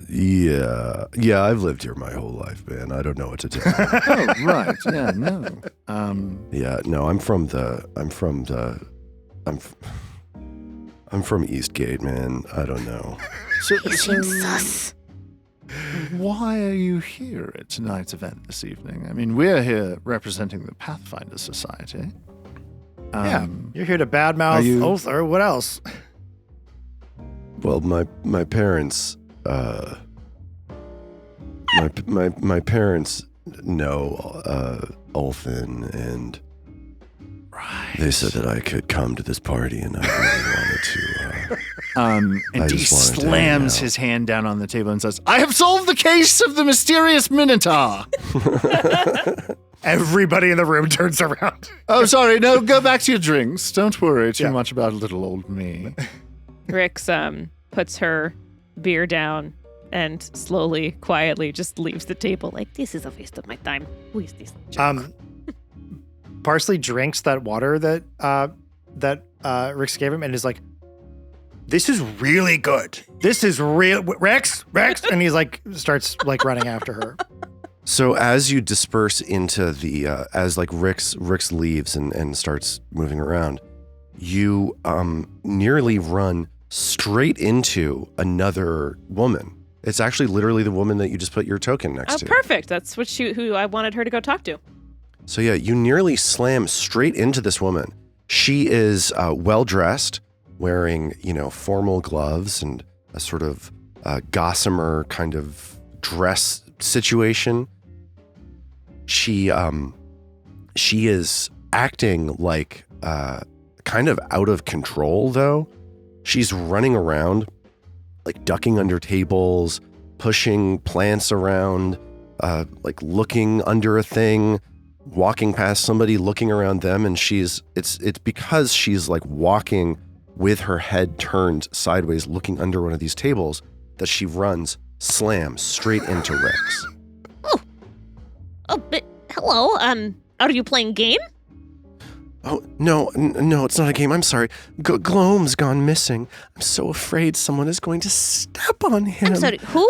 Yeah, I've lived here my whole life, man. I don't know what to tell you.
Oh, right. Yeah, no.
Yeah, no, I'm from Eastgate, man. I don't know.
So,
Sus.
why are you here at tonight's event this evening? I mean, we're here representing the Pathfinder Society.
Yeah, you're here to badmouth
you-
Othar. What else?
Well, my parents, my parents know Ulfin, and they said that I could come to this party, and I really wanted to.
And
I
he
just wanted to hang
slams
out.
his hand down on the table and says, I have solved the case of the mysterious Minotaur.
Everybody in the room turns around.
Oh, sorry. No, go back to your drinks. Don't worry too
Yeah.
much about little old me.
Rix puts her beer down and slowly, quietly just leaves the table like,
This is a waste of my time. Who is this?
Parsley drinks that water that Rex gave him and is like, this is really good. This is real. Rex, and he's like, starts like running after her.
So as you disperse into the, as like Rix leaves and starts moving around, you nearly run straight into another woman. It's actually literally the woman that you just put your token next to.
Perfect. That's who I wanted her to go talk to.
So yeah, you nearly slam straight into this woman. She is well-dressed, wearing, formal gloves and a sort of gossamer kind of dress situation. She is acting like kind of out of control, though. She's running around, like ducking under tables, pushing plants around, like looking under a thing, walking past somebody, looking around them, and it's because she's like walking with her head turned sideways, looking under one of these tables, that she runs, slams straight into Rix.
Oh, but hello. Are you playing game?
Oh, no, it's not a game. I'm sorry. Gloam's gone missing. I'm so afraid someone is going to step on him.
I'm sorry, who?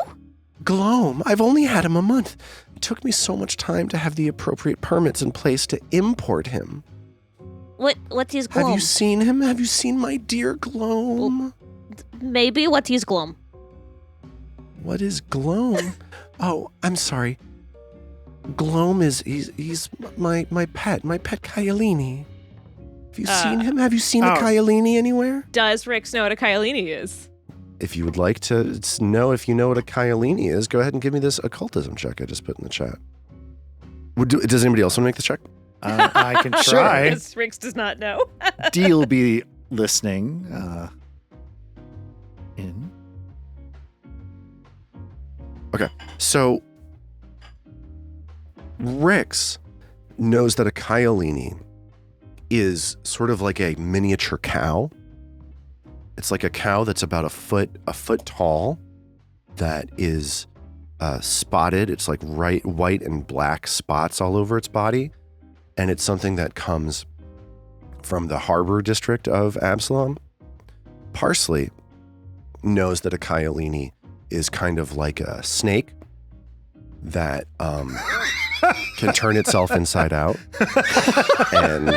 Gloam. I've only had him a month. It took me so much time to have the appropriate permits in place to import him.
What is Gloam?
Have you seen him? Have you seen my dear Gloam?
Maybe. What is Gloam?
What is Gloam? Oh, I'm sorry. Gloam he's my pet Kyalini. Have you seen him? Have you seen a Kyalini anywhere?
Does Rix know what a Kyalini is?
If you would like to know if you know what a Kyalini is, go ahead and give me this occultism check I just put in the chat. Does anybody else want to make the check?
I can try.
Because Rix does not know.
Dee will be listening in.
Okay, so Rix knows that a Kyalini is sort of like a miniature cow. It's like a cow that's about a foot tall, that is spotted. It's like white and black spots all over its body. And it's something that comes from the harbor district of Absalom. Parsley knows that a Kyalini is kind of like a snake that can turn itself inside out. And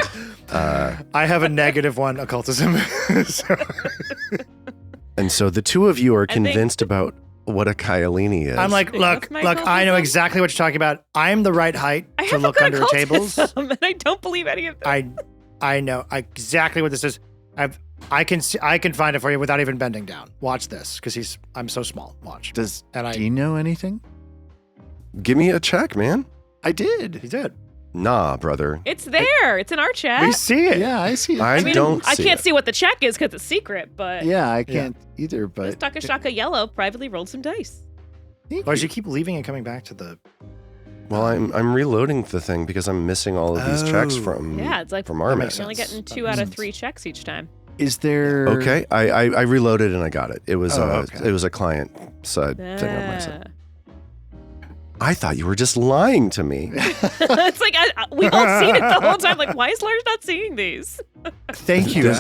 I have a -1 occultism.
And so the two of you are convinced about what a Kyalini is.
I'm like, look, I know exactly what you're talking about. I'm the right height to look under tables.
And I don't believe any of them.
I know exactly what this is. I can find it for you without even bending down. Watch this, because I'm so small. Watch.
Do you know anything?
Give me a check, man.
I did.
He did.
Nah, brother.
It's there. It's in our chat.
We see it.
Yeah, I see it.
I
can't see what the check is because it's secret, but
Yeah, I can't either, but
Taka Shaka Yellow privately rolled some dice.
Or you keep leaving and coming back to the...
Well, I'm reloading the thing because I'm missing all of these checks from
it's like
from Armin.
makes
you're only getting 2 out of 3 checks each time.
Is there...
Okay, I reloaded and I got it. It was
okay.
it was a client side thing on my side. I thought you were just lying to me.
It's like we've all seen it the whole time. Like, why is Lars not seeing these?
Thank you.
I'm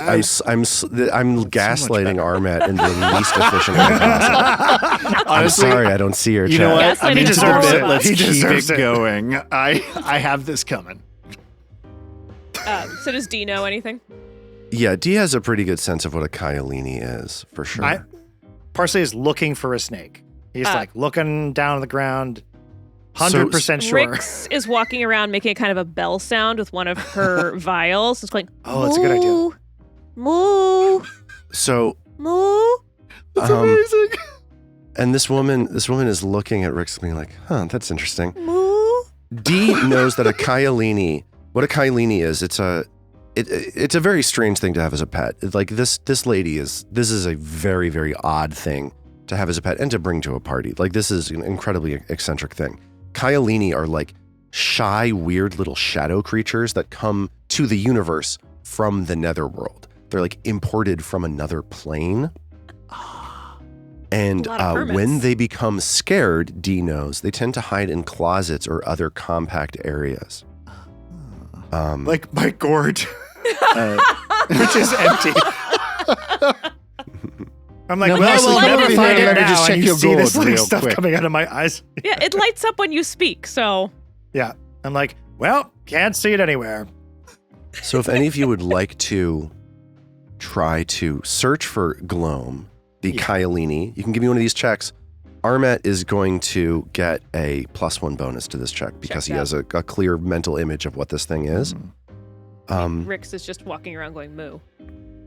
gaslighting Armet in the least efficient way possible.
Honestly,
I'm sorry, I don't see your
You
chat.
know what?
Gaslighting
I mean,
is
just a
horrible.
bit. Let's
He
keep
deserves
it
it.
going. I have this coming.
So does Dee know anything?
Yeah, Dee has a pretty good sense of what a Kyalini is, for sure.
Parsley is looking for a snake. He's like looking down on the ground, 100% sure.
Rix is walking around making a kind of a bell sound with one of her vials. It's going,
Oh, that's a good idea.
Moo.
So,
Moo.
That's amazing.
and this woman is looking at Rix being like, huh, that's interesting.
Moo.
Dee knows that what a Kyalini is, it's a very strange thing to have as a pet. Like this is a very, very odd thing to have as a pet and to bring to a party. Like this is an incredibly eccentric thing. Kyalini are like shy, weird little shadow creatures that come to the universe from the netherworld. They're like imported from another plane. And when they become scared, Dee knows, they tend to hide in closets or other compact areas.
Like my gourd, which is empty. I'm like,
No,
we'll
let
never
me
find it
let me
now.
just check
And you
your
see this
gourd
like
real
stuff
quick.
coming out of my eyes.
yeah, it lights up when you speak. So
Yeah. I'm like, well, can't see it anywhere.
So if any of you would like to try to search for Gloam, the Kyalini. You can give me one of these checks. Armet is going to get a +1 bonus to this check because he has a clear mental image of what this thing is.
Rix is just walking around going moo.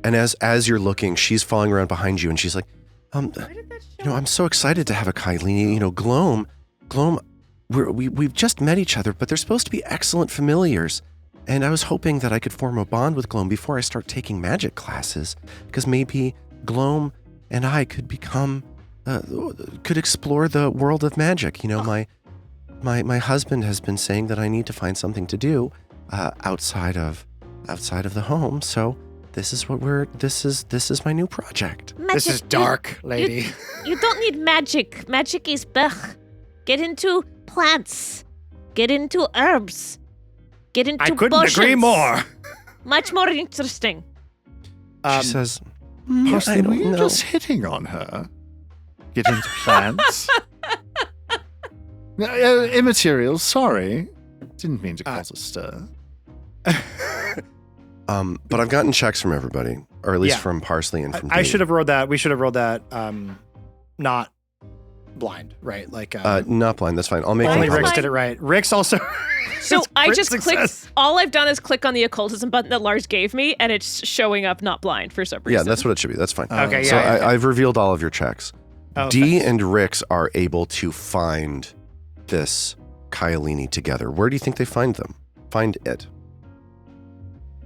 And as you're looking, she's falling around behind you, and she's like, I'm so excited to have a Kyalini. Gloam, we've just met each other, but they're supposed to be excellent familiars. And I was hoping that I could form a bond with Gloam before I start taking magic classes, because maybe Gloam and I could could explore the world of magic. My husband has been saying that I need to find something to do outside of the home. So this is my new project.
Magic,
This is dark, lady.
You don't need magic. Magic is blech. Get into plants. Get into herbs. Get into
I couldn't
potions.
agree more.
Much more interesting.
She says,
Parsley,
I
were
don't
you
know.
just hitting on her? Get into plants? Immaterial, sorry. Didn't mean to cause a stir.
But I've gotten checks from everybody, or at least
Yeah.
from Parsley and from
I
Dee.
should have rolled that. We should have rolled that. Not blind, right? Like
Not blind, that's fine. I'll make
only
them
Rix
public.
did it right. Rix also.
So I
crit
just
success.
clicked. All I've done is click on the occultism button that Lars gave me, and it's showing up not blind for some reason.
Yeah, that's what it should be. That's fine.
Okay,
So
yeah.
I've revealed all of your checks.
Oh,
Dee
thanks.
and Rix are able to find this Kyalini together. Where do you think they find them? Find it.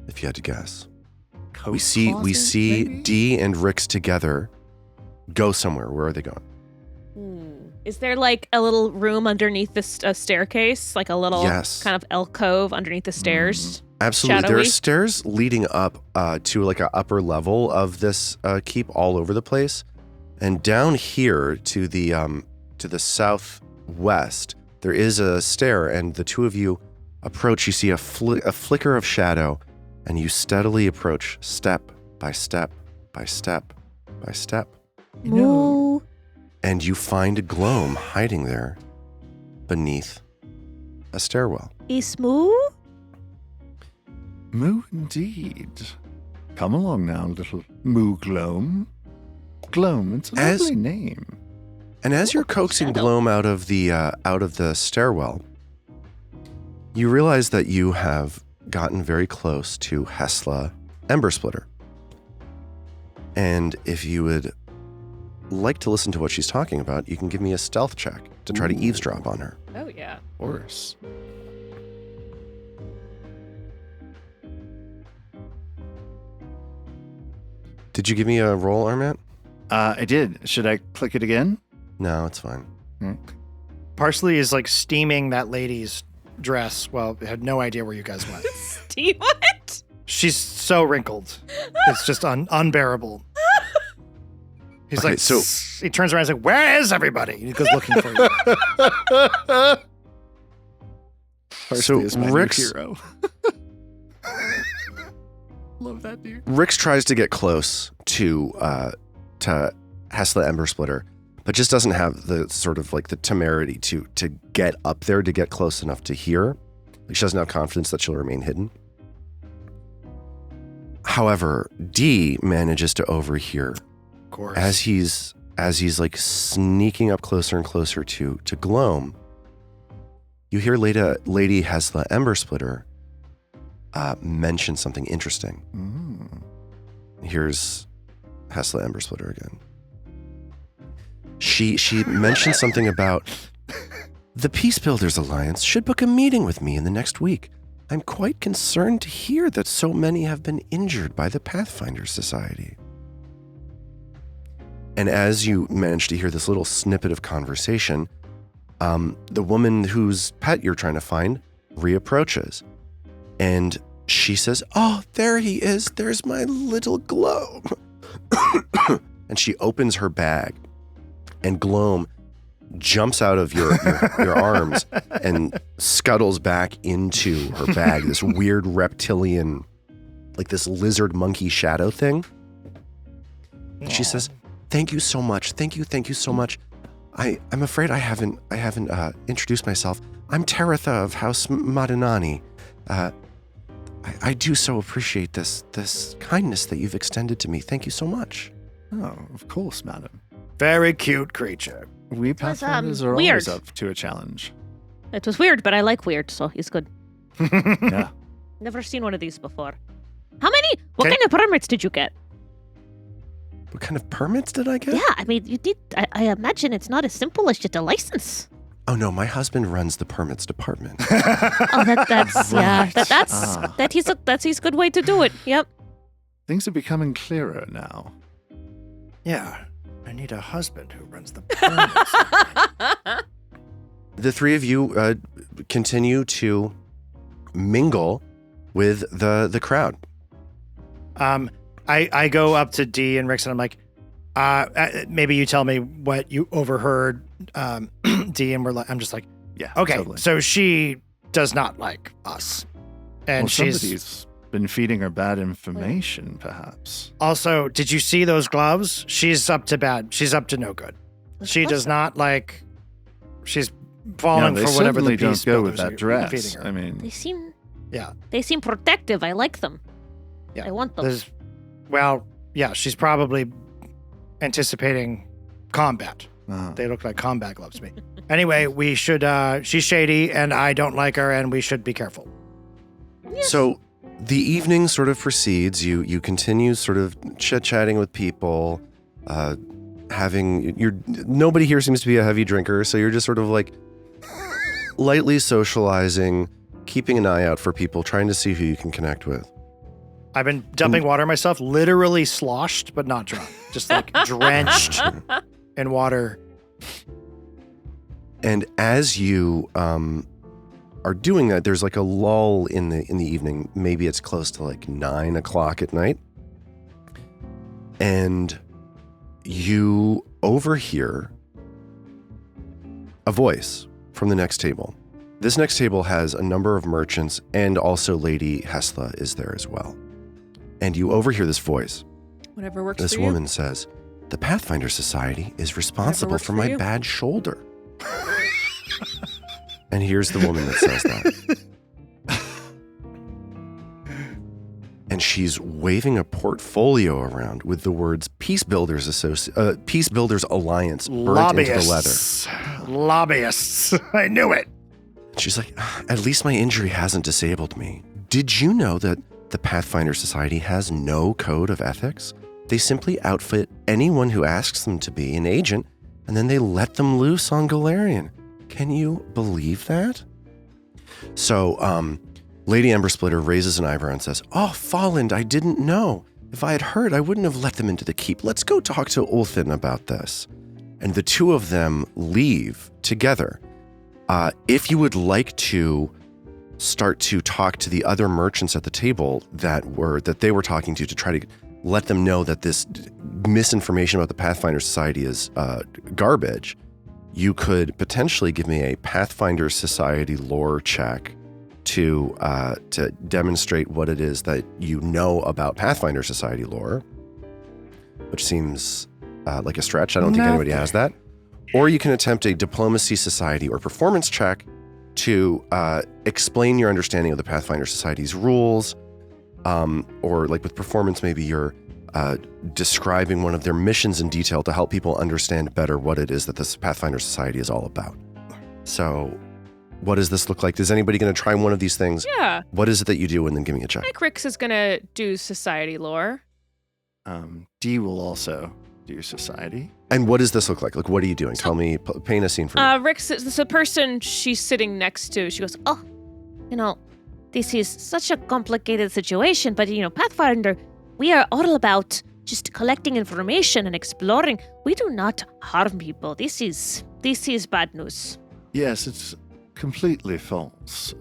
If you had to guess. We see Dee and Rix together go somewhere. Where are they going?
Is there like a little room underneath this staircase, like a little
Yes.
kind of alcove underneath the stairs?
Absolutely. There
Shadowy?
are stairs leading up to like an upper level of this keep all over the place. And down here to the southwest, there is a stair, and the two of you approach. You see a flicker of shadow, and you steadily approach step by step by step by step.
Moo.
And you find Gloam hiding there beneath a stairwell.
Is moo?
Moo indeed. Come along now, little Moo Gloam. Gloam, it's a lovely name.
And as you're coaxing
shadow.
Gloam out of the stairwell, you realize that you have gotten very close to Hesla Embersplitter. And if you would like to listen to what she's talking about, you can give me a stealth check to try to eavesdrop on her.
Oh yeah.
Of course.
Did you give me a roll, Armat?
I did. Should I click it again?
No, it's fine.
Parsley is like steaming that lady's dress. Well, I had no idea where you guys went.
Steve, what?
She's so wrinkled. It's just unbearable. He's
Okay,
like,
so-
he turns around and is like, where is everybody? And he goes looking for you.
Parsley is my new
Rick's-
hero. Love that dude.
Rix tries to get close to Hesla Embersplitter, but just doesn't have the sort of like the temerity to get up there to get close enough to hear. Like she doesn't have confidence that she'll remain hidden. However, Dee manages to overhear
Of course.
as he's like sneaking up closer and closer to Gloam. You hear Lady Hesla Embersplitter mention something interesting. Here's Hesla Embersplitter again. She mentioned something about the Peace Builders Alliance should book a meeting with me in the next week. I'm quite concerned to hear that so many have been injured by the Pathfinder Society. And as you manage to hear this little snippet of conversation, the woman whose pet you're trying to find reapproaches. And she says, "Oh, there he is. There's my little Gloam." And she opens her bag, and Gloam jumps out of your arms and scuttles back into her bag, this weird reptilian, like this lizard monkey shadow thing. And she says, "Thank you so much. Thank you so much. I'm afraid I haven't introduced myself. I'm Taratha of House Madanani. I do so appreciate this kindness that you've extended to me. Thank you so much.
Oh, of course, madam.
Very cute creature.
We Pathfinders are
weird.
always up to a challenge.
It was weird, but I like weird, so he's good.
Yeah.
Never seen one of these before. What
Okay.
kind of permits did you get?
What kind of permits did I get?
Yeah, I mean, you did. I imagine it's not as simple as just a license.
Oh no, my husband runs the permits department.
Oh, that's yeah.
Right.
That's his good way to do it. Yep.
Things are becoming clearer now.
Yeah. I need a husband who runs the permits.
The three of you continue to mingle with the crowd.
I go up to Dee and Rix and I'm like, maybe you tell me what you overheard, Dee, and I'm just like,
Yeah.
okay,
Totally.
so she does not like us. And
Well,
she's
somebody's been feeding her bad information, perhaps.
also, did you see those gloves? She's up to bad. She's up to no good. She does not like, she's falling
they
for whatever the
certainly don't
beast
go with
builders
that
are
dress.
feeding her.
I mean,
They seem protective. I like them.
Yeah.
I want them.
Well, yeah, she's probably anticipating combat.
uh,
They look like combat gloves to me. Anyway, we should, she's shady and I don't like her and we should be careful.
So the evening sort of proceeds. You continue sort of chit-chatting with people, nobody here seems to be a heavy drinker, so you're just sort of like lightly socializing, keeping an eye out for people, trying to see who you can connect with.
I've been dumping water myself, literally sloshed, but not drunk. Just like drenched in water.
And as you are doing that, there's like a lull in the evening. Maybe it's close to like 9 o'clock at night. And you overhear a voice from the next table. This next table has a number of merchants, and also Lady Hesla is there as well. And you overhear this voice.
Whatever works
This
for you.
woman says, "The Pathfinder Society is responsible
works
for
for
my
you."
bad shoulder." And here's the woman that says that. And she's waving a portfolio around with the words Peace Builders Alliance burnt into the leather.
Lobbyists. I knew it.
She's like, "At least my injury hasn't disabled me. Did you know that the Pathfinder Society has no code of ethics? They simply outfit anyone who asks them to be an agent, and then they let them loose on Galarian. Can you believe that?" So, Lady Embersplitter raises an eyebrow and says, "Oh, Folland, I didn't know. If I had heard, I wouldn't have let them into the keep. Let's go talk to Ulthin about this." And the two of them leave together. If you would like to start to talk to the other merchants at the table that they were talking to try to let them know that this misinformation about the Pathfinder Society is garbage, you could potentially give me a Pathfinder Society lore check to demonstrate what it is that you know about Pathfinder Society lore, which seems like a stretch. I don't think anybody has that. Or you can attempt a Diplomacy Society or performance check to explain your understanding of the Pathfinder Society's rules, or like with performance, maybe you're describing one of their missions in detail to help people understand better what it is that this Pathfinder Society is all about. So what does this look like? Is anybody going to try one of these things?
Yeah.
What is it that you do? And then give me a check.
I think Rix is gonna do society lore.
Dee will also do society.
And what does this look like? Like, what are you doing? Tell me, paint a scene for me.
Rix is the person she's sitting next to. She goes,
Oh, this is such a complicated situation, but Pathfinder, we are all about just collecting information and exploring. We do not harm people. This is bad news.
Yes, it's completely false.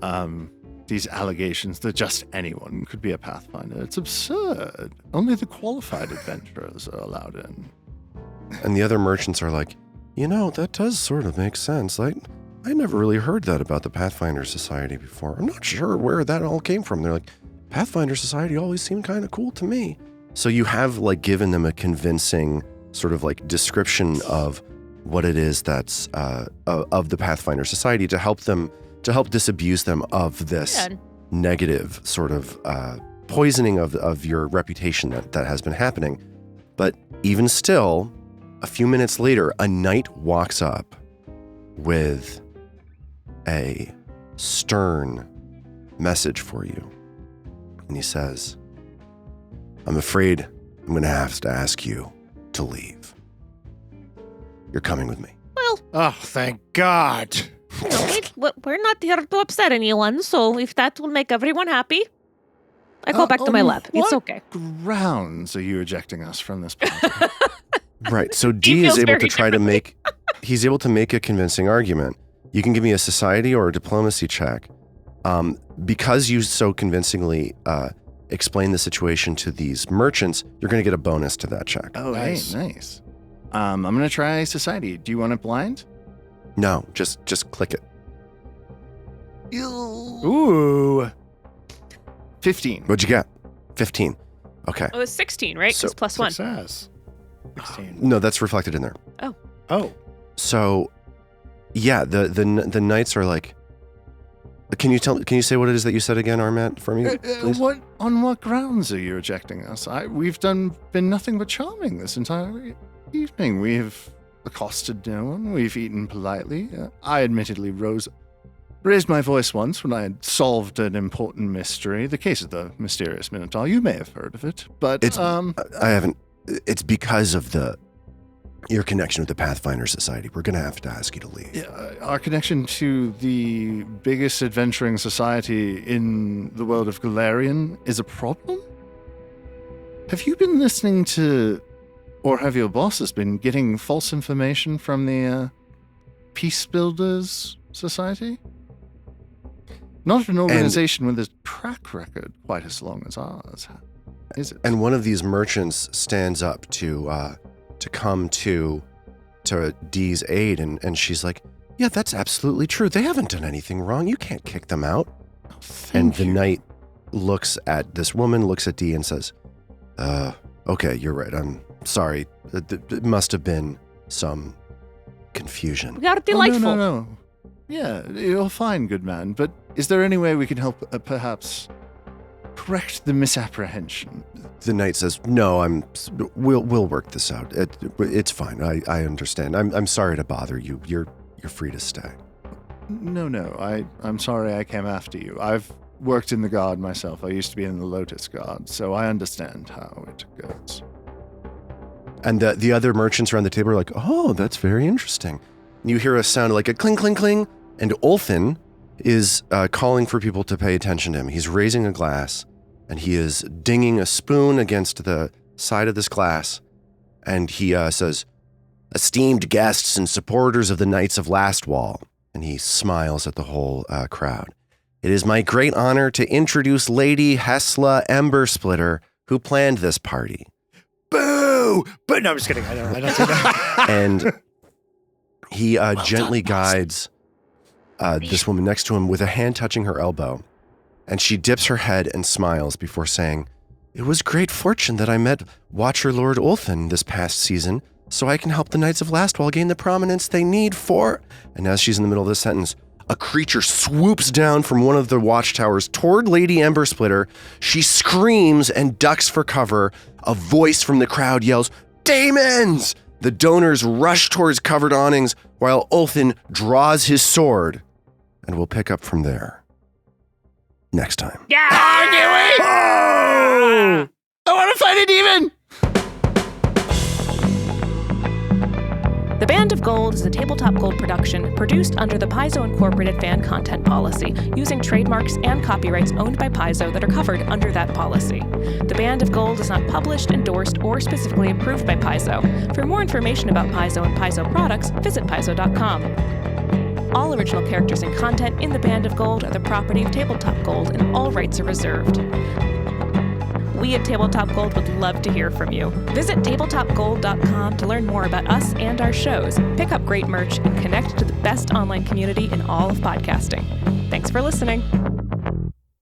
These allegations that just anyone could be a Pathfinder. It's absurd. Only the qualified adventurers are allowed in.
And the other merchants are like, that does sort of make sense. Like, I never really heard that about the Pathfinder Society before. I'm not sure where that all came from. They're like, Pathfinder Society always seemed kind of cool to me. So you have like given them a convincing sort of like description of what it is that's of the Pathfinder Society to help disabuse them of this negative sort of poisoning of your reputation that has been happening. But even still, a few minutes later, a knight walks up with a stern message for you. And he says, I'm afraid I'm going to have to ask you to leave. You're coming with me.
Well,
Oh, thank God.
we're not here to upset anyone, so if that will make everyone happy, I go back to my lab. It's okay.
Grounds are you ejecting us from this party?
Right. So D is
feels
able
very
to try to make, he's able to make a convincing argument. You can give me a society or a diplomacy check. Because you so convincingly explain the situation to these merchants, you're going to get a bonus to that check.
Oh,
Nice.
hey, nice. I'm going to try society. Do you want it blind?
No, just click it.
Ooh.
15.
What'd you get? 15. Okay.
Oh, it's 16, right?
So-
It's plus 1.
Success. 16.
No, that's reflected in there.
Oh.
So, yeah, the knights are like, can you say what it is that you said again, Armat, for me, please?
On what grounds are you ejecting us? We've been nothing but charming this entire evening. We've accosted no one. We've eaten politely. I admittedly raised my voice once when I had solved an important mystery, the case of the mysterious Minotaur. You may have heard of it, but
I haven't. It's because of your connection with the Pathfinder Society. We're going to have to ask you to leave.
yeah, our connection to the biggest adventuring society in the world of Galarian is a problem? Have you been listening to, or have your bosses been getting false information from the Peace Builders Society? Not an organization with a track record quite as long as ours, is it?
And one of these merchants stands up to come to Dee's aid, and she's like, yeah, that's absolutely true. They haven't done anything wrong. You can't kick them out. And the knight looks at this woman, looks at Dee, and says, okay, you're right. I'm sorry. It must have been some confusion.
We are delightful.
Oh, no. Yeah, you're fine, good man. But is there any way we can help, perhaps, correct the misapprehension?
The knight says, no, we'll work this out. It's fine. I understand. I'm sorry to bother you. You're free to stay.
No. I'm sorry I came after you. I've worked in the guard myself. I used to be in the Lotus Guard, so I understand how it goes.
And the other merchants around the table are like, oh, that's very interesting. And you hear a sound like a cling, cling, cling, and Olthin is calling for people to pay attention to him. He's raising a glass, and he is dinging a spoon against the side of this glass, and he says, esteemed guests and supporters of the Knights of Lastwall, and he smiles at the whole crowd. It is my great honor to introduce Lady Hesla Embersplitter, who planned this party.
Boo! But no, I'm just kidding. I don't say that.
And he gently guides this woman next to him with a hand touching her elbow. And she dips her head and smiles before saying, it was great fortune that I met Watcher Lord Olthin this past season, so I can help the Knights of Lastwall gain the prominence they need for... And as she's in the middle of this sentence, a creature swoops down from one of the watchtowers toward Lady Embersplitter. She screams and ducks for cover. A voice from the crowd yells, Demons! The donors rush towards covered awnings while Olthin draws his sword. And we'll pick up from there next time.
Yeah!
Oh! I want to fight a demon!
The Band of Gold is a Tabletop Gold production produced under the Paizo Incorporated fan content policy, using trademarks and copyrights owned by Paizo that are covered under that policy. The Band of Gold is not published, endorsed, or specifically approved by Paizo. For more information about Paizo and Paizo products, visit paizo.com. All original characters and content in the Band of Gold are the property of Tabletop Gold, and all rights are reserved. We at Tabletop Gold would love to hear from you. Visit tabletopgold.com to learn more about us and our shows, pick up great merch, and connect to the best online community in all of podcasting. Thanks for listening.